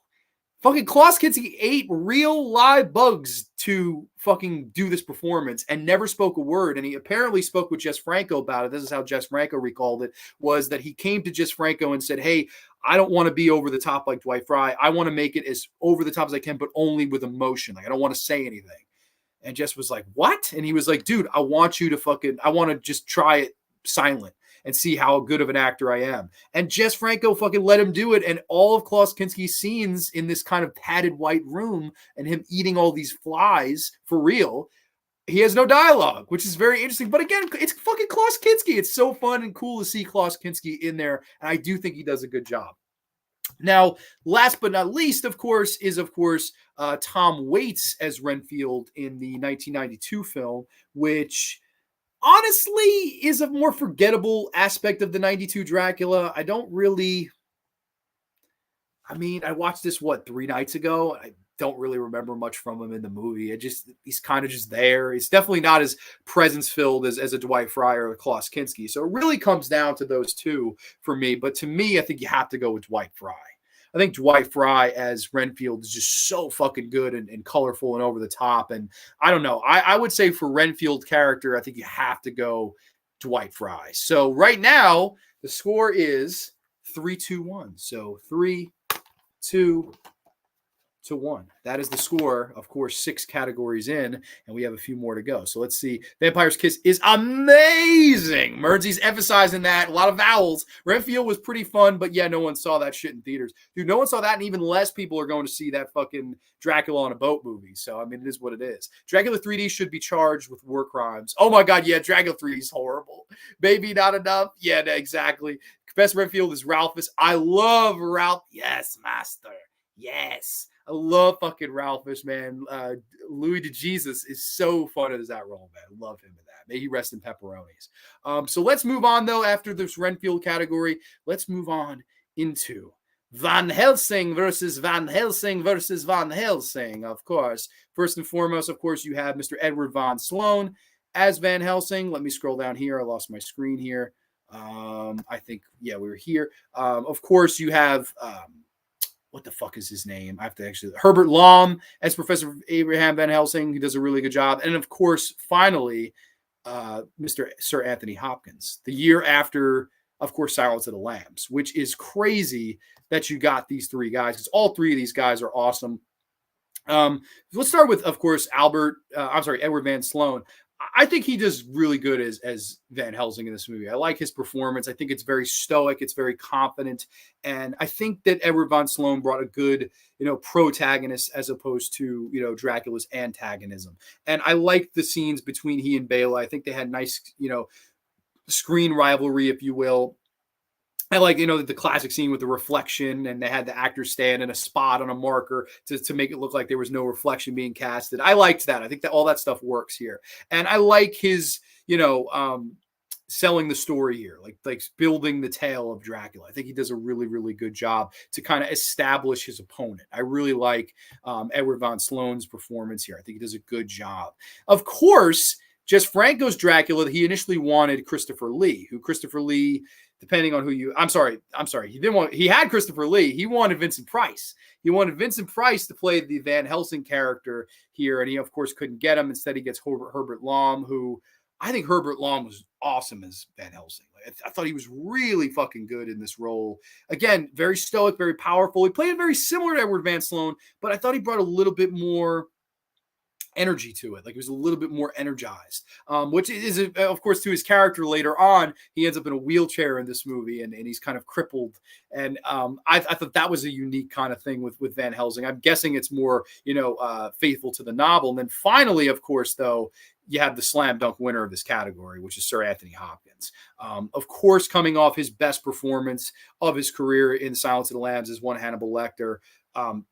Fucking Klaus Kinski ate real live bugs to fucking do this performance and never spoke a word. And he apparently spoke with Jess Franco about it. This is how Jess Franco recalled it, was that he came to Jess Franco and said, hey, I don't want to be over the top like Dwight Frye. I want to make it as over the top as I can, but only with emotion. Like, I don't want to say anything. And Jess was like, what? And he was like, dude, I want to just try it silent and see how good of an actor I am. And Jess Franco fucking let him do it. And all of Klaus Kinski's scenes in this kind of padded white room and him eating all these flies for real, he has no dialogue, which is very interesting. But again, it's fucking Klaus Kinski. It's so fun and cool to see Klaus Kinski in there. And I do think he does a good job. Now, last but not least, of course, is Tom Waits as Renfield in the 1992 film, which honestly is a more forgettable aspect of the 92 Dracula. I watched this, 3 nights ago. I don't really remember much from him in the movie. He's kind of just there. It's definitely not as presence-filled as a Dwight Frye or a Klaus Kinski. So it really comes down to those two for me. But to me, I think you have to go with Dwight Frye. I think Dwight Frye as Renfield is just so fucking good and colorful and over the top. And I don't know. I would say for Renfield character, I think you have to go Dwight Frye. So right now, the score is 3-2-1. So 3-2-1. That is the score. Of course, 6 categories in, and we have a few more to go. So let's see. Vampire's Kiss is amazing. Mernzi's emphasizing that. A lot of vowels. Renfield was pretty fun, but yeah, no one saw that shit in theaters. Dude, no one saw that, and even less people are going to see that fucking Dracula on a boat movie. So, I mean, it is what it is. Dracula 3D should be charged with war crimes. Oh my God, yeah, Dracula 3D is horrible. Maybe not enough? Yeah, exactly. Best Renfield is Ralphus. I love Ralph. Yes, master. Yes. I love fucking Ralphus, man. Louis de Jesus is so fun as that role, man. I love him in that. May he rest in pepperonis. So let's move on, though, after this Renfield category. Let's move on into Van Helsing versus Van Helsing versus Van Helsing, of course. First and foremost, of course, you have Mr. Edward Von Sloan as Van Helsing. Let me scroll down here. I lost my screen here. I think, yeah, we were here. Of course, you have... what the fuck is his name? I have to actually... Herbert Lom as Professor Abraham Van Helsing. He does a really good job. And of course, finally, Mr. Sir Anthony Hopkins. The year after, of course, Silence of the Lambs, which is crazy that you got these 3 guys, because all 3 of these guys are awesome. Let's start with, of course, Edward Van Sloan. I think he does really good as Van Helsing in this movie. I like his performance. I think it's very stoic. It's very confident. And I think that Edward von Sloan brought a good, protagonist as opposed to, Dracula's antagonism. And I liked the scenes between he and Bela. I think they had nice, screen rivalry, if you will. I like, the classic scene with the reflection, and they had the actors stand in a spot on a marker to make it look like there was no reflection being casted. I liked that. I think that all that stuff works here. And I like his, selling the story here, like building the tale of Dracula. I think he does a really, really good job to kind of establish his opponent. I really like Edward von Sloan's performance here. I think he does a good job. Of course, just Franco's Dracula, he initially wanted Christopher Lee, depending on who you, I'm sorry. He had Christopher Lee. He wanted Vincent Price. He wanted Vincent Price to play the Van Helsing character here. And he, of course, couldn't get him. Instead, he gets Herbert Lom, who I think Herbert Lom was awesome as Van Helsing. I thought he was really fucking good in this role. Again, very stoic, very powerful. He played very similar to Edward Van Sloan, but I thought he brought a little bit more energy to it. Like, he was a little bit more energized, which is, of course, to his character later on. He ends up in a wheelchair in this movie, and he's kind of crippled. And I thought that was a unique kind of thing with Van Helsing. I'm guessing it's more, faithful to the novel. And then finally, of course, though, you have the slam dunk winner of this category, which is Sir Anthony Hopkins. Of course, coming off his best performance of his career in Silence of the Lambs as one Hannibal Lecter,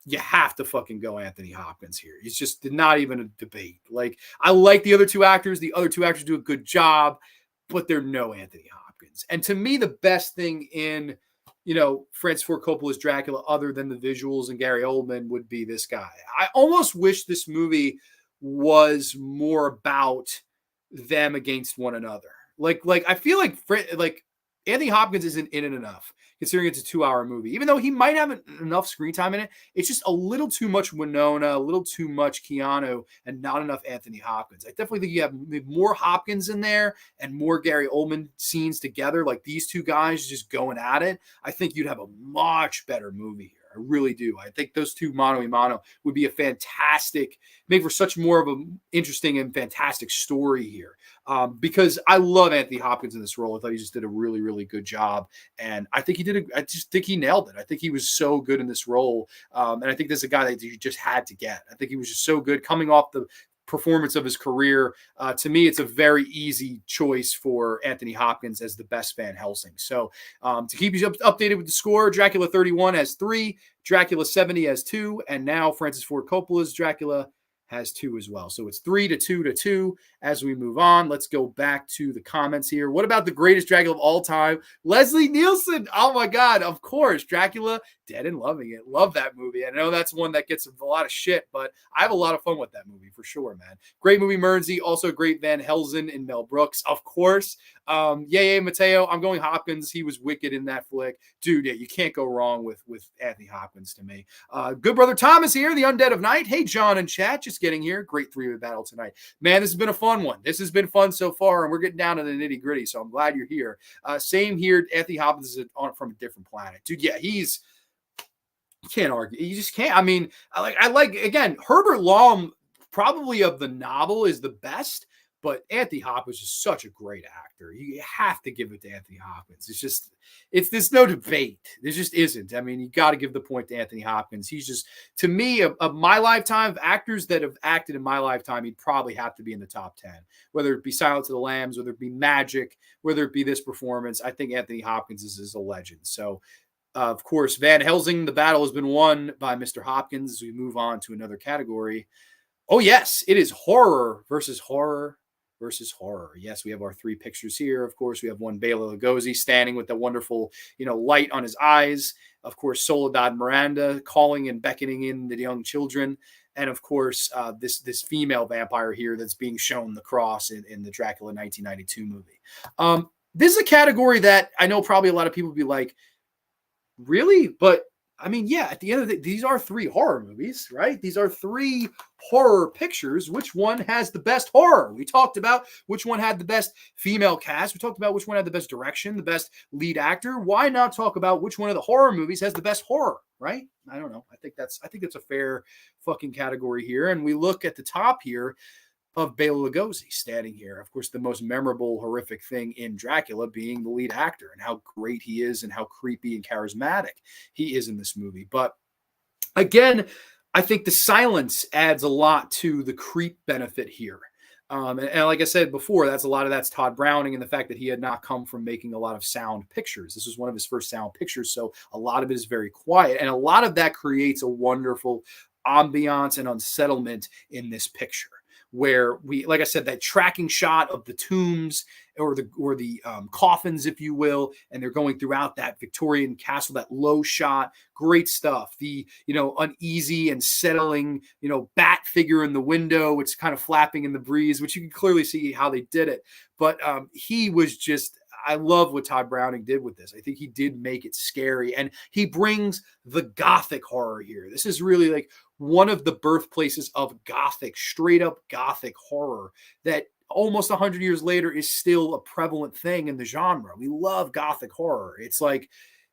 you have to fucking go Anthony Hopkins here. He's just not even a debate. Like, I like the other two actors. The other two actors do a good job, but they're no Anthony Hopkins. And to me, the best thing in, Francis Ford Coppola's Dracula, other than the visuals and Gary Oldman, would be this guy. I almost wish this movie was more about them against one another. Like I feel like Anthony Hopkins isn't in it enough, considering it's a 2-hour movie. Even though he might have enough screen time in it, it's just a little too much Winona, a little too much Keanu, and not enough Anthony Hopkins. I definitely think you have more Hopkins in there and more Gary Oldman scenes together, like these two guys just going at it. I think you'd have a much better movie here. I really do. I think those two mano a mano would be a fantastic, make for such more of an interesting and fantastic story here. Because I love Anthony Hopkins in this role. I thought he just did a really, really good job. And I think I just think he nailed it. I think he was so good in this role. And I think this is a guy that you just had to get. I think he was just so good coming off the performance of his career. To me, it's a very easy choice for Anthony Hopkins as the best Van Helsing. So to keep you updated with the score, Dracula 31 has 3, Dracula 70 has 2, and now Francis Ford Coppola's Dracula has 2 as well. So it's 3-2 as we move on. Let's go back to the comments here. What about the greatest Dracula of all time? Leslie Nielsen. Oh my God. Of course. Dracula, Dead and Loving It. Love that movie. I know that's one that gets a lot of shit, but I have a lot of fun with that movie for sure, man. Great movie, Mearnsey. Also great Van Helsing and Mel Brooks. Of course. Mateo. I'm going Hopkins. He was wicked in that flick. Dude, yeah, you can't go wrong with Anthony Hopkins to me. Good brother Thomas here, the Undead of Night. Hey, John and chat, just getting here. Great 3-way battle tonight. Man, this has been a fun one. This has been fun so far, and we're getting down to the nitty gritty, so I'm glad you're here. Same here. Anthony Hopkins is from a different planet. Dude, yeah, you can't argue. You just can't. I mean, I like again, Herbert Lom, probably of the novel, is the best. But Anthony Hopkins is such a great actor. You have to give it to Anthony Hopkins. There's no debate. There just isn't. I mean, you got to give the point to Anthony Hopkins. He's just, to me, of my lifetime, of actors that have acted in my lifetime, he'd probably have to be in the top 10. Whether it be Silence of the Lambs, whether it be Magic, whether it be this performance, I think Anthony Hopkins is a legend. So, of course, Van Helsing, the battle has been won by Mr. Hopkins. As we move on to another category. Oh, yes, it is horror versus horror. Yes, we have our 3 pictures here. Of course, we have one Bela Lugosi standing with the wonderful, light on his eyes. Of course, Soledad Miranda calling and beckoning in the young children. And of course, this female vampire here that's being shown the cross in the Dracula 1992 movie. This is a category that I know probably a lot of people would be like, really? But I mean, yeah, at the end of the day, these are 3 horror movies, right? These are 3 horror pictures. Which one has the best horror? We talked about which one had the best female cast. We talked about which one had the best direction, the best lead actor. Why not talk about which one of the horror movies has the best horror, right? I don't know. I think that's a fair fucking category here. And we look at the top here. of Bela Lugosi standing here. Of course, the most memorable, horrific thing in Dracula being the lead actor and how great he is and how creepy and charismatic he is in this movie. But again, I think the silence adds a lot to the creep benefit here. And like I said before, that's Todd Browning and the fact that he had not come from making a lot of sound pictures. This was one of his first sound pictures, so a lot of it is very quiet, and a lot of that creates a wonderful ambiance and unsettlement in this picture. Where we, like I said, that tracking shot of the tombs or the coffins, if you will, and they're going throughout that Victorian castle, that low shot, great stuff. The uneasy and settling bat figure in the window, it's kind of flapping in the breeze, which you can clearly see how they did it. But he was just. I love what Todd Browning did with this. I think he did make it scary, and he brings the gothic horror here. This is really like one of the birthplaces of gothic, straight up gothic horror that almost 100 years later is still a prevalent thing in the genre. We love gothic horror. It's like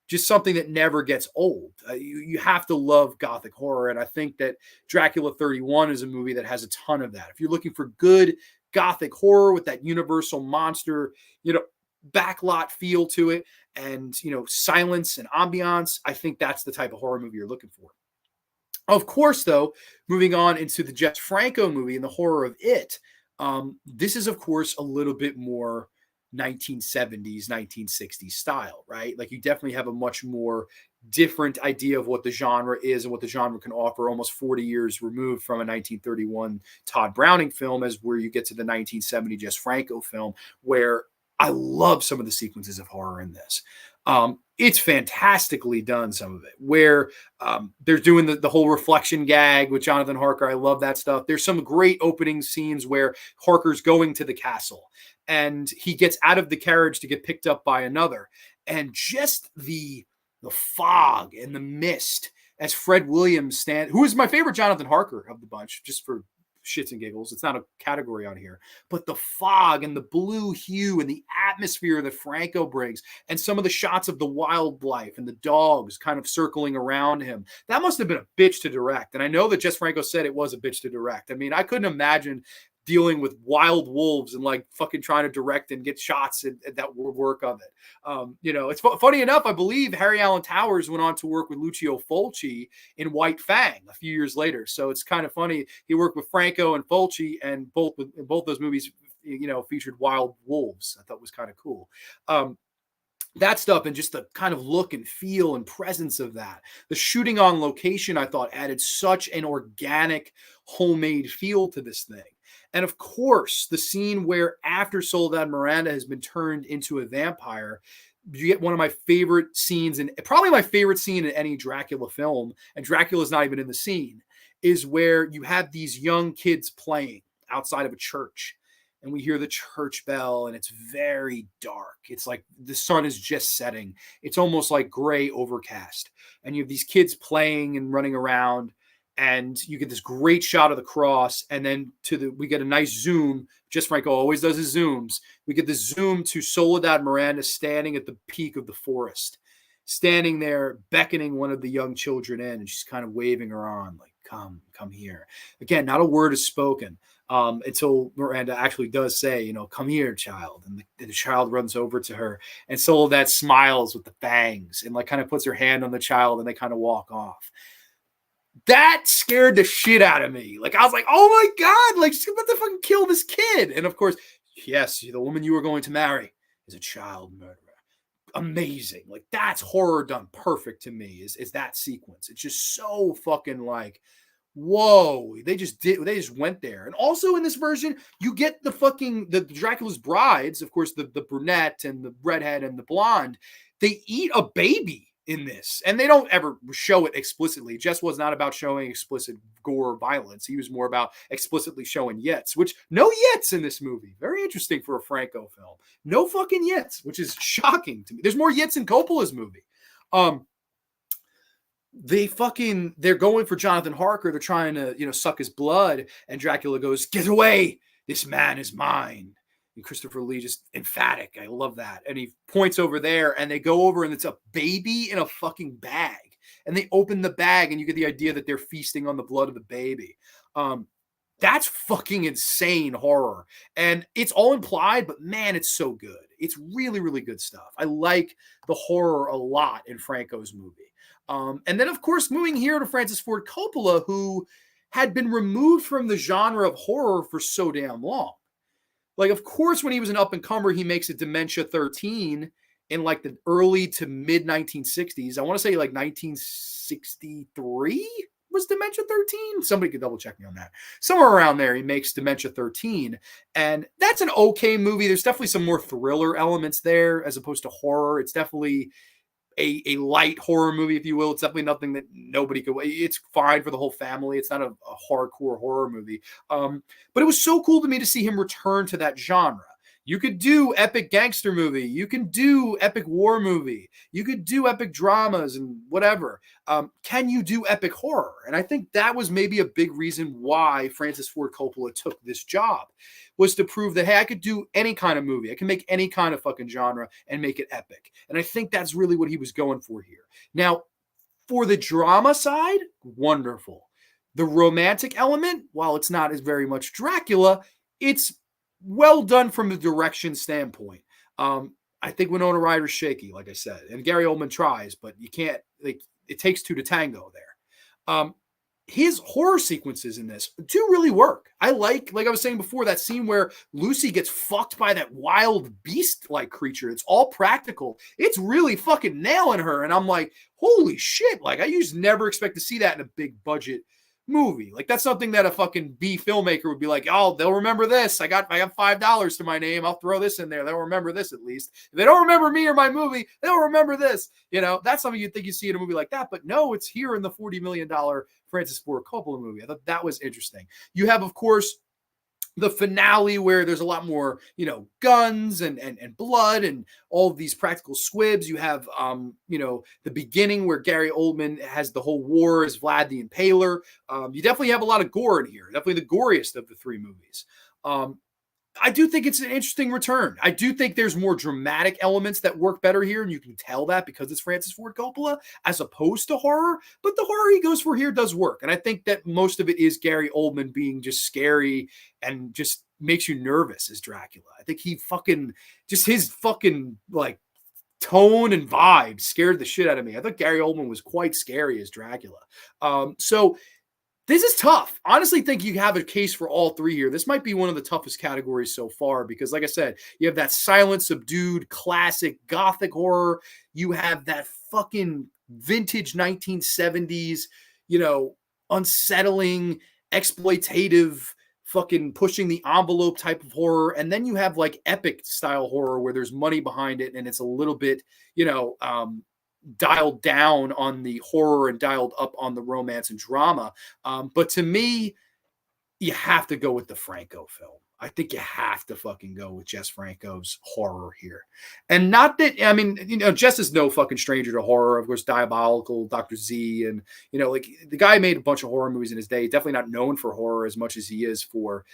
just something that never gets old. You have to love gothic horror, and I think that Dracula 31 is a movie that has a ton of that. If you're looking for good gothic horror with that universal monster, backlot feel to it and silence and ambiance, I think that's the type of horror movie you're looking for. Of course, though, moving on into the Jess Franco movie and the horror of it, this is of course a little bit more 1970s 1960s style, right? Like you definitely have a much more different idea of what the genre is and what the genre can offer, almost 40 years removed from a 1931 Todd Browning film, as where you get to the 1970 Jess Franco film, where I love some of the sequences of horror in this. It's fantastically done, some of it, where they're doing the whole reflection gag with Jonathan Harker. I love that stuff. There's some great opening scenes where Harker's going to the castle and he gets out of the carriage to get picked up by another. And just the fog and the mist as Fred Williams who is my favorite Jonathan Harker of the bunch, just for shits and giggles. It's not a category on here, but the fog and the blue hue and the atmosphere that Franco brings, and some of the shots of the wildlife and the dogs kind of circling around him. That must have been a bitch to direct. And I know that Jess Franco said it was a bitch to direct. I mean, I couldn't imagine dealing with wild wolves and like fucking trying to direct and get shots and that work of it. It's funny enough, I believe Harry Alan Towers went on to work with Lucio Fulci in White Fang a few years later. So it's kind of funny. He worked with Franco and Fulci, and both those movies, featured wild wolves. I thought was kind of cool. That stuff and just the kind of look and feel and presence of that. The shooting on location, I thought, added such an organic, homemade feel to this thing. And of course, the scene where after Soledad Miranda has been turned into a vampire, you get one of my favorite scenes, and probably my favorite scene in any Dracula film, and Dracula's not even in the scene, is where you have these young kids playing outside of a church. And we hear the church bell, and it's very dark. It's like the sun is just setting. It's almost like gray overcast. And you have these kids playing and running around, and you get this great shot of the cross. And then we get a nice zoom. Just Franco always does his zooms. We get the zoom to Soledad Miranda standing at the peak of the forest, standing there, beckoning one of the young children in. And she's kind of waving her on, like, come here. Again, not a word is spoken. Until Miranda actually does say, come here, child. And the child runs over to her, and Soledad smiles with the fangs and like kind of puts her hand on the child, and they kind of walk off. That scared the shit out of me. Like, I was like, oh my God, like, she's about to fucking kill this kid. And of course, yes, the woman you are going to marry is a child murderer. Amazing. Like, that's horror done perfect to me, is that sequence. It's just so fucking like, whoa, they just went there. And also in this version, you get the Dracula's brides, of course, the brunette and the redhead and the blonde, they eat a baby in this, and they don't ever show it explicitly. Jess was not about showing explicit gore or violence. He was more about explicitly showing yits, which no yits in this movie. Very interesting for a Franco film. No fucking yits, which is shocking to me. There's more yits in Coppola's movie. They're going for Jonathan Harker. They're trying to, suck his blood. And Dracula goes, "Get away. This man is mine." And Christopher Lee just emphatic. I love that. And he points over there, and they go over, and it's a baby in a fucking bag. And they open the bag, and you get the idea that they're feasting on the blood of the baby. That's fucking insane horror. And it's all implied, but man, it's so good. It's really, really good stuff. I like the horror a lot in Franco's movie. And then, of course, moving here to Francis Ford Coppola, who had been removed from the genre of horror for so damn long. Like, of course, when he was an up and comer, he makes a Dementia 13 in like the early to mid 1960s. I want to say like 1963 was Dementia 13. Somebody could double check me on that. Somewhere around there, he makes Dementia 13. And that's an okay movie. There's definitely some more thriller elements there as opposed to horror. It's definitely a light horror movie, if you will. It's definitely nothing that nobody could. It's fine for the whole family. It's not a hardcore horror movie. But it was so cool to me to see him return to that genre. You could do epic gangster movie. You can do epic war movie. You could do epic dramas and whatever. Can you do epic horror? And I think that was maybe a big reason why Francis Ford Coppola took this job, was to prove that, hey, I could do any kind of movie. I can make any kind of fucking genre and make it epic. And I think that's really what he was going for here. Now, for the drama side, wonderful. The romantic element, while it's not as very much Dracula, it's well done from the direction standpoint. I think Winona Ryder's shaky, like I said, and Gary Oldman tries, but you can't. Like, it takes two to tango there. His horror sequences in this do really work. I like I was saying before, that scene where Lucy gets fucked by that wild beast-like creature. It's all practical. It's really fucking nailing her, and I'm like, holy shit! Like, I used to never expect to see that in a big budget movie. Like, that's something that a fucking B filmmaker would be like, oh, they'll remember this. I got $5 to my name. I'll throw this in there. They'll remember this at least. If they don't remember me or my movie, they'll remember this. You know, that's something you'd think you see in a movie like that. But no, it's here in the $40 million Francis Ford Coppola movie. I thought that was interesting. You have, of course, the finale where there's a lot more, guns and blood and all of these practical squibs. You have, the beginning where Gary Oldman has the whole war as Vlad the Impaler. You definitely have a lot of gore in here. Definitely the goriest of the three movies. I do think it's an interesting return. I do think there's more dramatic elements that work better here, and you can tell that because it's Francis Ford Coppola as opposed to horror. But the horror he goes for here does work, and I think that most of it is Gary Oldman being just scary and just makes you nervous as Dracula. I think he his like tone and vibe scared the shit out of me. I thought Gary Oldman was quite scary as Dracula. So this is tough. Honestly, think you have a case for all three here. This might be one of the toughest categories so far because, like I said, you have that silent, subdued, classic gothic horror. You have that fucking vintage 1970s, unsettling, exploitative, fucking pushing the envelope type of horror. And then you have like epic style horror where there's money behind it and it's a little bit, dialed down on the horror and dialed up on the romance and drama. But to me, you have to go with the Franco film. I think you have to fucking go with Jess Franco's horror here. And not that, Jess is no fucking stranger to horror. Of course, Diabolical, Dr. Z, and, the guy made a bunch of horror movies in his day. Definitely not known for horror as much as he is for,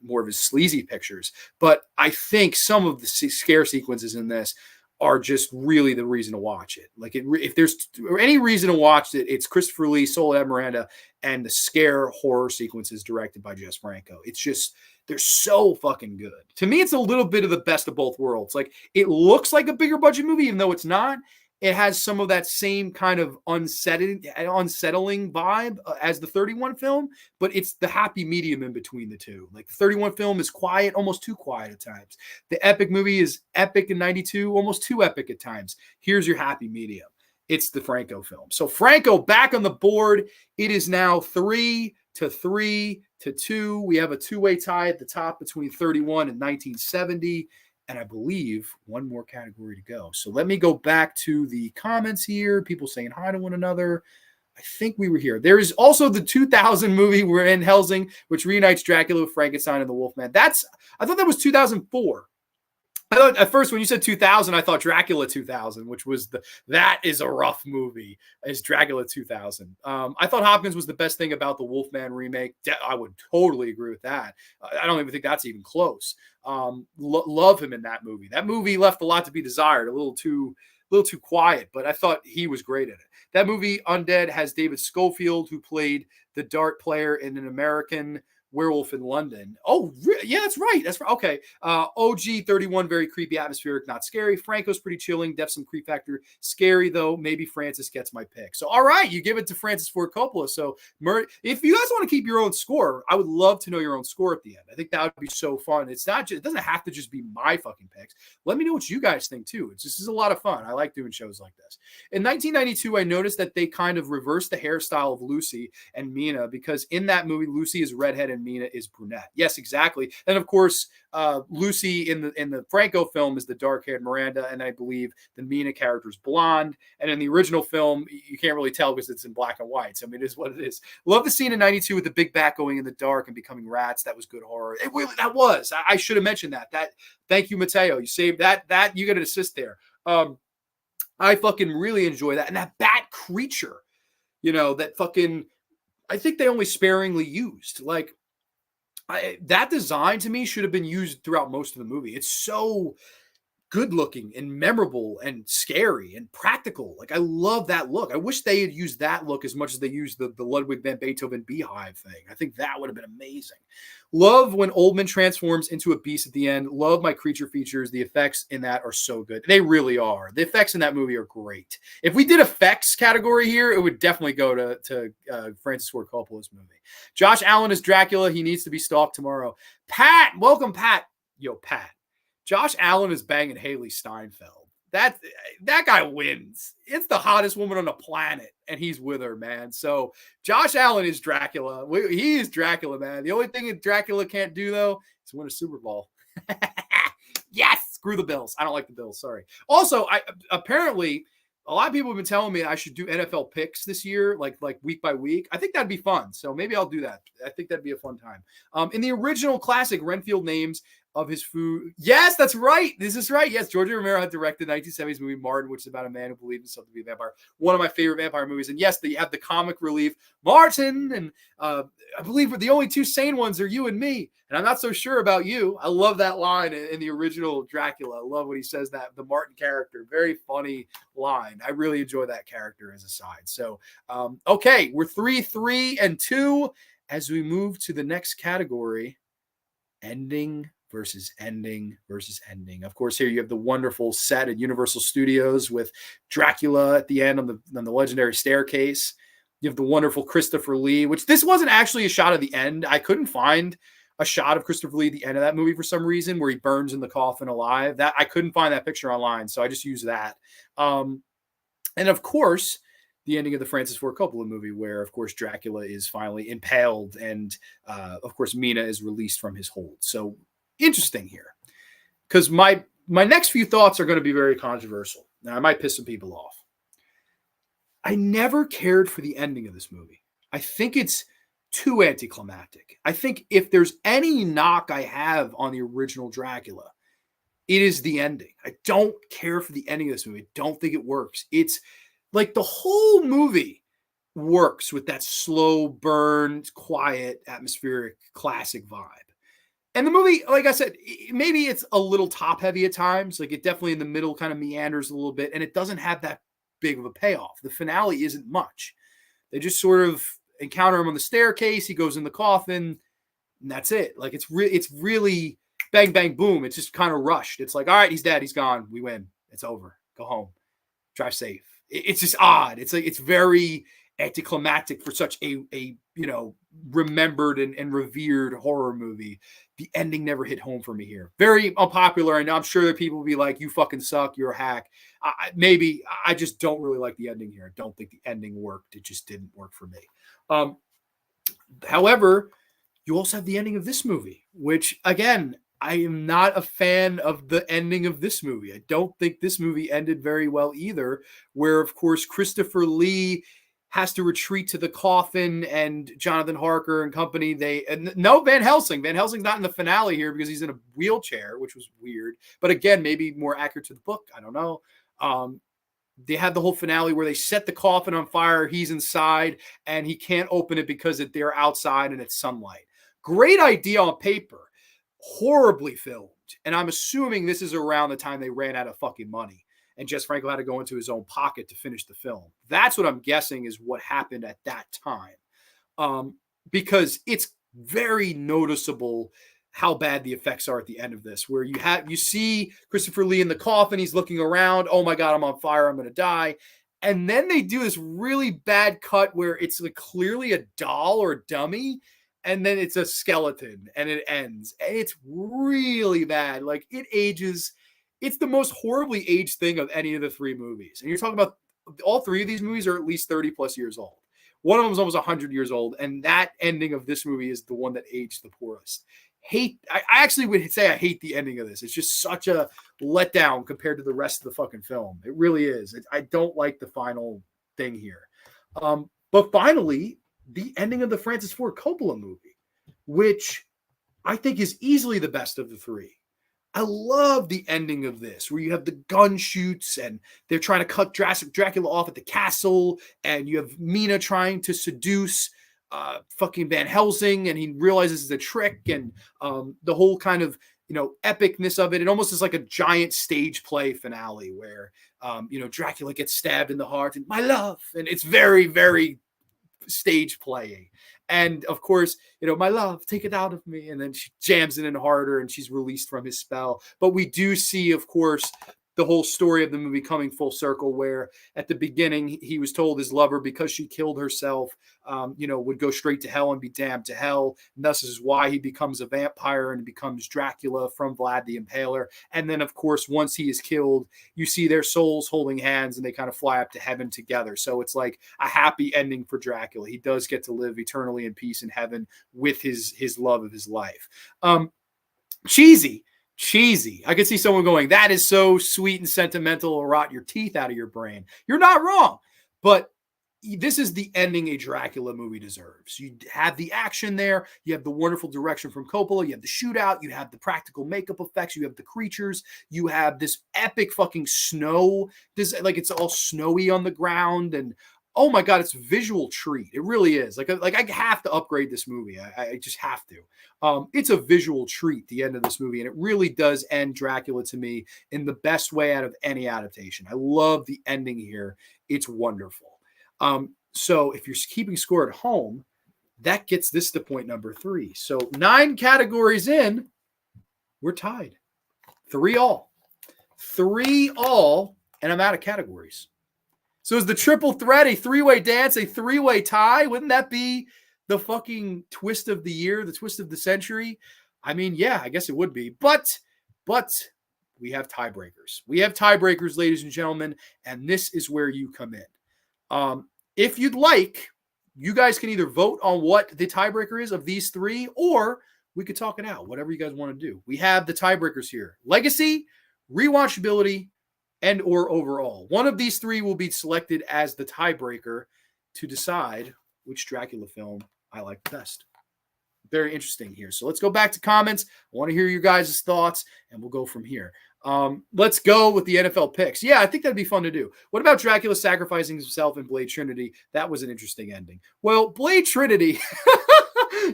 more of his sleazy pictures. But I think some of the scare sequences in this are just really the reason to watch it. Like, if there's any reason to watch it, it's Christopher Lee, Soledad Miranda, and the scare horror sequences directed by Jess Franco. It's just, they're so fucking good. To me, it's a little bit of the best of both worlds. Like, it looks like a bigger budget movie, even though it's not. It has some of that same kind of unsettling vibe as the 31 film, but it's the happy medium in between the two. Like, the 31 film is quiet, almost too quiet at times. The epic movie is epic in 92, almost too epic at times. Here's your happy medium. It's the Franco film. So Franco back on the board. It is now 3-3 to 2. We have a two-way tie at the top between 31 and 1970. And I believe one more category to go. So let me go back to the comments here. People saying hi to one another. I think we were here. There is also the 2000 movie We're in Helsing, which reunites Dracula with Frankenstein and the Wolfman. I thought that was 2004. I thought at first when you said 2000, I thought Dracula 2000, which was that is a rough movie, is Dracula 2000. I thought Hopkins was the best thing about the Wolfman remake. I would totally agree with that. I don't even think that's even close. Love him in that movie. That movie left a lot to be desired, a little too quiet, but I thought he was great in it. That movie, Undead, has David Schofield, who played the dart player in An American Werewolf in London. Oh, yeah, that's right. That's right. Okay. OG 31, very creepy, atmospheric, not scary. Franco's pretty chilling, def some creep factor. Scary, though. Maybe Francis gets my pick. So, all right, you give it to Francis Ford Coppola. So, if you guys want to keep your own score, I would love to know your own score at the end. I think that would be so fun. It's not just, it doesn't have to just be my fucking picks. Let me know what you guys think, too. This is a lot of fun. I like doing shows like this. In 1992, I noticed that they kind of reversed the hairstyle of Lucy and Mina, because in that movie, Lucy is redhead and Mina is brunette. Yes, exactly. And of course, Lucy in the Franco film is the dark-haired Miranda, and I believe the Mina character is blonde. And in the original film, you can't really tell because it's in black and white. So I mean, it is what it is. Love the scene in 92 with the big bat going in the dark and becoming rats. That was good horror. It really, that was. I should have mentioned that. Thank you, Mateo. You saved that. You got an assist there. I fucking really enjoy that. And that bat creature, that fucking, I think they only sparingly used. Like, that design to me should have been used throughout most of the movie. It's so good looking and memorable and scary and practical. Like, I love that look. I wish they had used that look as much as they used the Ludwig van Beethoven beehive thing. I think that would have been amazing. Love when Oldman transforms into a beast at the end. Love my creature features. The effects in that are so good. They really are. The effects in that movie are great. If we did effects category here, it would definitely go to Francis Ford Coppola's movie. Josh Allen is Dracula. He needs to be stalked tomorrow. Pat, welcome, Pat. Yo, Pat. Josh Allen is banging Haley Steinfeld. That guy wins. It's the hottest woman on the planet, and he's with her, man. So Josh Allen is Dracula. He is Dracula, man. The only thing that Dracula can't do, though, is win a Super Bowl. Yes! Screw the Bills. I don't like the Bills. Sorry. Also, apparently, a lot of people have been telling me I should do NFL picks this year, like week by week. I think that'd be fun. So maybe I'll do that. I think that'd be a fun time. In the original classic, Renfield names of his food. Yes, that's right. This is right. Yes, George Romero had directed the 1970s movie Martin, which is about a man who believed himself to be a vampire. One of my favorite vampire movies. And yes, they have the comic relief Martin, and I believe the only two sane ones are you and me. And I'm not so sure about you. I love that line in the original Dracula. I love when he says that, the Martin character. Very funny line. I really enjoy that character as a side. So, okay, we're 3-3-2 as we move to the next category, ending versus ending versus ending. Of course, here you have the wonderful set at Universal Studios with Dracula at the end on the legendary staircase. You have the wonderful Christopher Lee, which this wasn't actually a shot of the end. I couldn't find a shot of Christopher Lee at the end of that movie for some reason, where he burns in the coffin alive. That I couldn't find that picture online, so I just used that. And of course, the ending of the Francis Ford Coppola movie, where, of course, Dracula is finally impaled and, of course, Mina is released from his hold. So interesting here, because my next few thoughts are going to be very controversial. Now, I might piss some people off. I never cared for the ending of this movie. I think it's too anticlimactic. I think if there's any knock I have on the original Dracula, it is the ending. I don't care for the ending of this movie. I don't think it works. It's like the whole movie works with that slow burn, quiet, atmospheric, classic vibe. And the movie, like I said, maybe it's a little top heavy at times. Like, it definitely in the middle kind of meanders a little bit, and it doesn't have that big of a payoff. The finale isn't much. They just sort of encounter him on the staircase. He goes in the coffin, and that's it. Like, it's really bang, bang, boom. It's just kind of rushed. It's like, all right, he's dead. He's gone. We win. It's over. Go home. Drive safe. It's just odd. It's like, it's very anticlimactic for such a remembered and revered horror movie. The ending never hit home for me here. Very unpopular, and I'm sure that people will be like, you fucking suck, you're a hack. Maybe I just don't really like the ending here. I don't think the ending worked. It just didn't work for me. However, you also have the ending of this movie, which, again, I am not a fan of the ending of this movie. I don't think this movie ended very well either, where, of course, Christopher Lee has to retreat to the coffin, and Jonathan Harker and company, no Van Helsing. Van Helsing's not in the finale here because he's in a wheelchair, which was weird. But again, maybe more accurate to the book. I don't know. They had the whole finale where they set the coffin on fire. He's inside, and he can't open it because they're outside and it's sunlight. Great idea on paper. Horribly filmed. And I'm assuming this is around the time they ran out of fucking money, and Jess Franco had to go into his own pocket to finish the film. That's what I'm guessing is what happened at that time. Because it's very noticeable how bad the effects are at the end of this, where you see Christopher Lee in the coffin, he's looking around, oh my God, I'm on fire, I'm going to die. And then they do this really bad cut where it's like clearly a doll or dummy, and then it's a skeleton, and it ends. And it's really bad. Like, it ages. It's the most horribly aged thing of any of the three movies. And you're talking about all three of these movies are at least 30 plus years old. One of them is almost 100 years old, and that ending of this movie is the one that aged the poorest. I actually would say I hate the ending of this. It's just such a letdown compared to the rest of the fucking film. It really is. I don't like the final thing here. But finally, the ending of the Francis Ford Coppola movie, which I think is easily the best of the three. I love the ending of this, where you have the gun shoots and they're trying to cut Dracula off at the castle, and you have Mina trying to seduce fucking Van Helsing, and he realizes it's a trick, and the whole kind of, epicness of it. It almost is like a giant stage play finale where, Dracula gets stabbed in the heart and my love, and it's very, very stage playing. And of course, my love, take it out of me. And then she jams it in harder and she's released from his spell. But we do see, of course, the whole story of the movie coming full circle, where at the beginning he was told his lover, because she killed herself, would go straight to hell and be damned to hell. And thus is why he becomes a vampire and becomes Dracula from Vlad the Impaler. And then, of course, once he is killed, you see their souls holding hands and they kind of fly up to heaven together. So it's like a happy ending for Dracula. He does get to live eternally in peace in heaven with his love of his life. Cheesy. I could see someone going, that is so sweet and sentimental, it'll rot your teeth out of your brain. You're not wrong. But this is the ending a Dracula movie deserves. You have the action there. You have the wonderful direction from Coppola. You have the shootout. You have the practical makeup effects. You have the creatures. You have this epic fucking snow. It's all snowy on the ground. And oh my God, it's a visual treat. It really is. Like I have to upgrade this movie. I just have to. It's a visual treat, the end of this movie. And it really does end Dracula to me in the best way out of any adaptation. I love the ending here. It's wonderful. So if you're keeping score at home, that gets this to point number 3. So 9 categories in, we're tied. 3-all. 3-all, and I'm out of categories. So is the triple threat a 3-way dance, a 3-way tie? Wouldn't that be the fucking twist of the year, the twist of the century? I mean, yeah, I guess it would be. But we have tiebreakers. We have tiebreakers, ladies and gentlemen, and this is where you come in. If you'd like, you guys can either vote on what the tiebreaker is of these 3, or we could talk it out, whatever you guys want to do. We have the tiebreakers here: legacy, rewatchability, and or overall. One of these 3 will be selected as the tiebreaker to decide which Dracula film I like the best. Very interesting here. So let's go back to comments. I want to hear your guys' thoughts, and we'll go from here. Let's go with the NFL picks. Yeah, I think that'd be fun to do. What about Dracula sacrificing himself in Blade Trinity? That was an interesting ending. Well, Blade Trinity,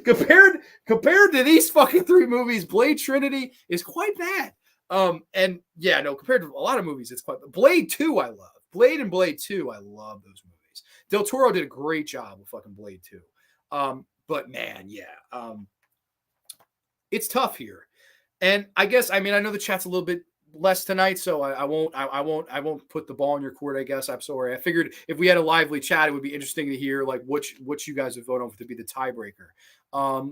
compared to these fucking 3 movies, Blade Trinity is quite bad. And yeah, no, compared to a lot of movies, it's quite. Blade 2, I love. Blade and Blade 2, I love those movies. Del Toro did a great job with fucking Blade 2. But man, yeah, it's tough here. And I guess, I mean, I know the chat's a little bit less tonight, so I won't put the ball in your court, I guess. I'm sorry. I figured if we had a lively chat, it would be interesting to hear like what you guys would vote on to be the tiebreaker.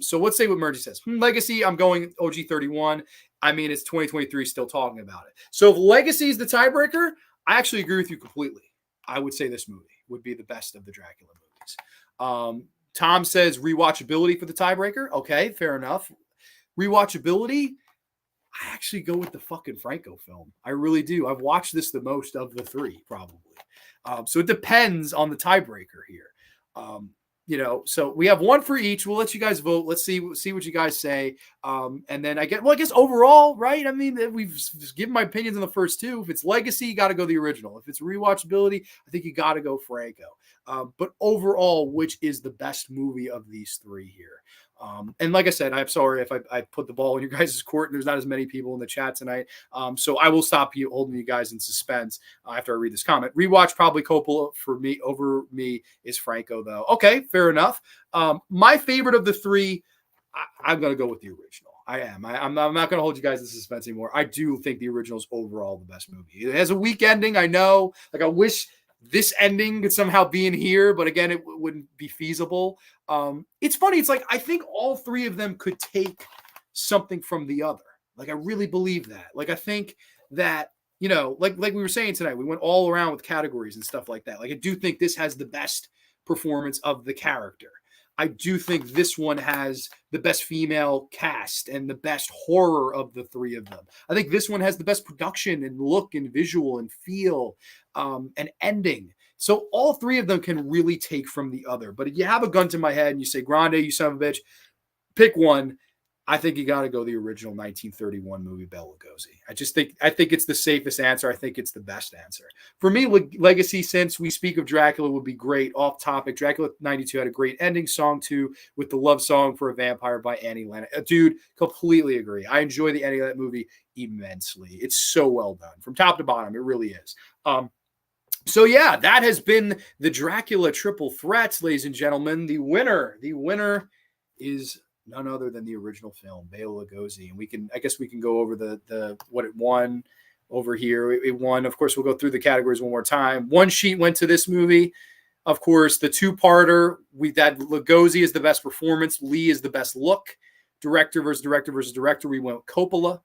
So let's say what Mergy says. Legacy, I'm going OG 31. I mean, it's 2023 still talking about it. So if Legacy is the tiebreaker, I actually agree with you completely. I would say this movie would be the best of the Dracula movies. Tom says rewatchability for the tiebreaker. Okay, fair enough. Rewatchability, I actually go with the fucking Franco film. I really do. I've watched this the most of the 3, probably. So it depends on the tiebreaker here. So we have 1 for each. We'll let you guys vote. Let's see what you guys say. And then I guess overall, right? I mean, we've just given my opinions on the first 2. If it's legacy, you got to go the original. If it's rewatchability, I think you got to go Franco. But overall, which is the best movie of these 3 here? And like I said, I'm sorry if I put the ball in your guys' court and there's not as many people in the chat tonight. So I will stop you holding you guys in suspense after I read this comment. Rewatch probably Coppola for me. Over me is Franco, though. Okay, fair enough. My favorite of the 3, I'm going to go with the original. I am. I'm not going to hold you guys in suspense anymore. I do think the original is overall the best movie. It has a weak ending. I know. Like, I wish this ending could somehow be in here, but again, it wouldn't be feasible. It's funny. It's like, I think all three of them could take something from the other. Like, I really believe that. Like, I think that, you know, like we were saying tonight, we went all around with categories and stuff like that. Like, I do think this has the best performance of the character. I do think this one has the best female cast and the best horror of the three of them. I think this one has the best production and look and visual and feel and ending. So all three of them can really take from the other. But if you have a gun to my head and you say, Grande, you son of a bitch, pick one. I think you got to go the original 1931 movie, Bela Lugosi. I think it's the safest answer. I think it's the best answer. For me, legacy, since we speak of Dracula, would be great. Off topic, Dracula 92 had a great ending, song 2 with the love song for a vampire by Annie Lennox. Dude, completely agree. I enjoy the ending of that movie immensely. It's so well done from top to bottom. It really is. So yeah, that has been the Dracula triple threats, ladies and gentlemen. The winner is none other than the original film, Bela Lugosi. And I guess we can go over the what it won over here. It won, of course, we'll go through the categories one more time. One sheet went to this movie. Of course, the two-parter, that Lugosi is the best performance. Lee is the best look. Director versus director versus director, we went Coppola.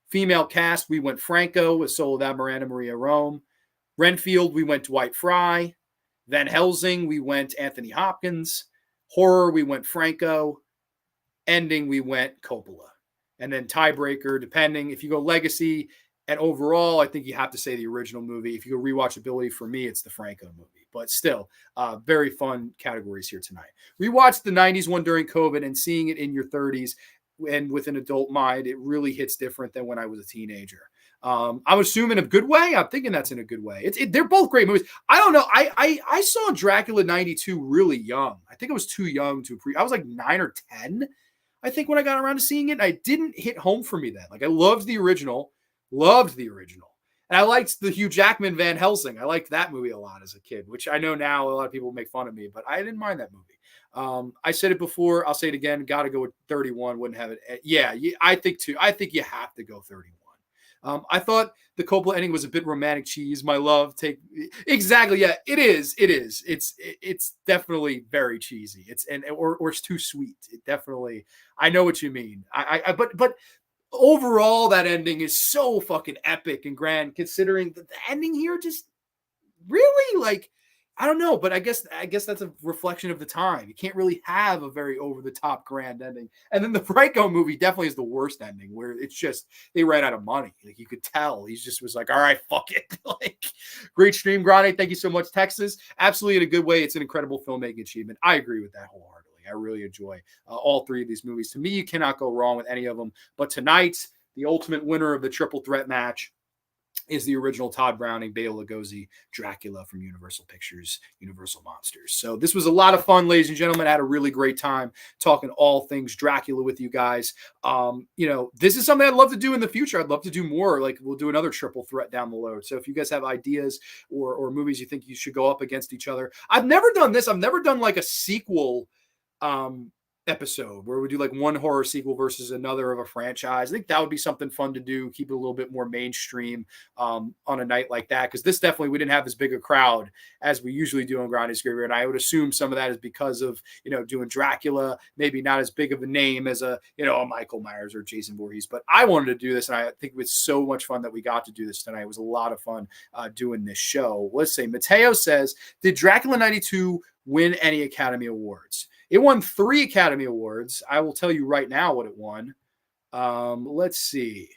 Female cast, we went Franco with Soledad Miranda, Maria Rome. Renfield, we went Dwight Fry. Van Helsing, we went Anthony Hopkins. Horror, we went Franco. Ending, we went Coppola. And then tiebreaker, depending. If you go legacy and overall, I think you have to say the original movie. If you go rewatchability, for me, it's the Franco movie. But still, very fun categories here tonight. We watched the 90s one during COVID, and seeing it in your 30s and with an adult mind, it really hits different than when I was a teenager. I'm assuming in a good way. I'm thinking that's in a good way. They're both great movies. I don't know. I saw Dracula 92 really young. I think I was too young to I was like 9 or 10. I think when I got around to seeing it, I didn't hit home for me then. Like, I loved the original. And I liked the Hugh Jackman Van Helsing. I liked that movie a lot as a kid, which I know now a lot of people make fun of me, but I didn't mind that movie. I said it before. I'll say it again. Got to go with 31. Wouldn't have it. Yeah, I think too. I think you have to go 31. I thought the Coppola ending was a bit romantic cheese. My love, exactly. Yeah, it is. It's definitely very cheesy. Or it's too sweet. It definitely. I know what you mean. But overall, that ending is so fucking epic and grand. Considering the ending here, just really like. I don't know, but I guess that's a reflection of the time. You can't really have a very over-the-top grand ending. And then the Franco movie definitely is the worst ending, where it's just they ran out of money. Like, you could tell. He just was like, all right, fuck it. Like, great stream, Grande. Thank you so much, Texas. Absolutely in a good way. It's an incredible filmmaking achievement. I agree with that wholeheartedly. I really enjoy all three of these movies. To me, you cannot go wrong with any of them. But tonight, the ultimate winner of the triple threat match is the original Todd Browning, Bela Lugosi, Dracula from Universal Pictures, Universal Monsters. So this was a lot of fun, ladies and gentlemen. I had a really great time talking all things Dracula with you guys. This is something I'd love to do in the future. I'd love to do more. Like, we'll do another triple threat down the road. So if you guys have ideas or movies you think you should go up against each other, I've never done this. I've never done like a sequel episode where we do like one horror sequel versus another of a franchise. I think that would be something fun to do, keep it a little bit more mainstream on a night like that, because this definitely, we didn't have as big a crowd as we usually do on Grande's Graveyard, and I would assume some of that is because of doing Dracula, maybe not as big of a name as a Michael Myers or Jason Voorhees, but I wanted to do this, and I think it was so much fun that we got to do this tonight. It was a lot of fun doing this show. Let's say Mateo says, did Dracula 92 win any Academy Awards? It won 3 Academy Awards. I will tell you right now what it won. Let's see.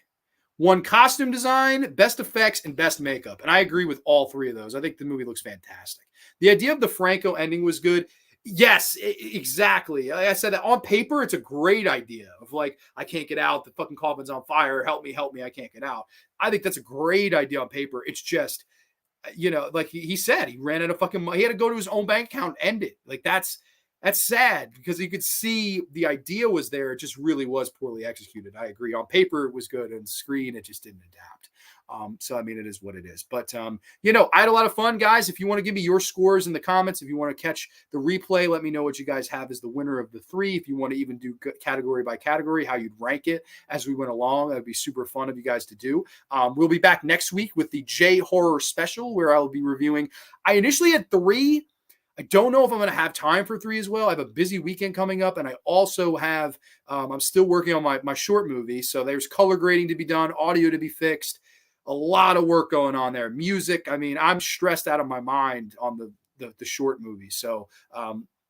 Won costume design, best effects, and best makeup. And I agree with all 3 of those. I think the movie looks fantastic. The idea of the Franco ending was good. Yes, exactly. Like I said, on paper, it's a great idea of like, I can't get out. The fucking coffin's on fire. Help me. I can't get out. I think that's a great idea on paper. It's just, like he said, he ran out of fucking money. He had to go to his own bank account and end it. Like, that's, That's sad because you could see the idea was there. It just really was poorly executed. I agree. On paper, it was good. On screen, it just didn't adapt. So, I mean, it is what it is. But, I had a lot of fun, guys. If you want to give me your scores in the comments, if you want to catch the replay, let me know what you guys have as the winner of the three. If you want to even do category by category, how you'd rank it as we went along, that'd be super fun of you guys to do. We'll be back next week with the J Horror special where I'll be reviewing. I initially had 3. I don't know if I'm going to have time for 3 as well. I have a busy weekend coming up, and I also have, I'm still working on my short movie. So there's color grading to be done, audio to be fixed, a lot of work going on there. Music, I mean, I'm stressed out of my mind on the short movie. So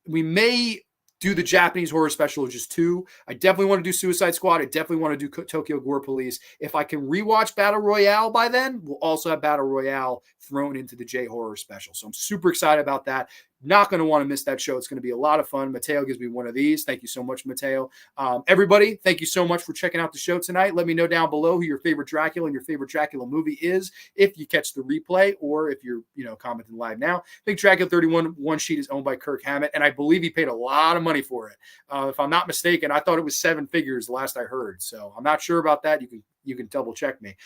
we may do the Japanese horror special of just 2. I definitely want to do Suicide Squad. I definitely want to do Tokyo Gore Police. If I can rewatch Battle Royale by then, we'll also have Battle Royale thrown into the J Horror special. So I'm super excited about that. Not going to want to miss that show. It's going to be a lot of fun. Mateo gives me one of these. Thank you so much, Mateo. Everybody, thank you so much for checking out the show tonight. Let me know down below who your favorite Dracula and your favorite Dracula movie is if you catch the replay or if you're, commenting live now. I think Dracula 31 one sheet is owned by Kirk Hammett, and I believe he paid a lot of money for it. If I'm not mistaken, I thought it was 7 figures the last I heard. So I'm not sure about that. You can double check me.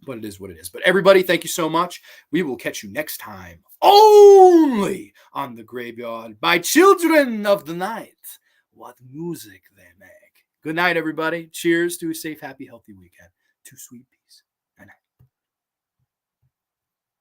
But it is what it is. But everybody, thank you so much. We will catch you next time only on The Graveyard by Children of the Night. What music they make. Good night, everybody. Cheers to a safe, happy, healthy weekend. To sweet peas.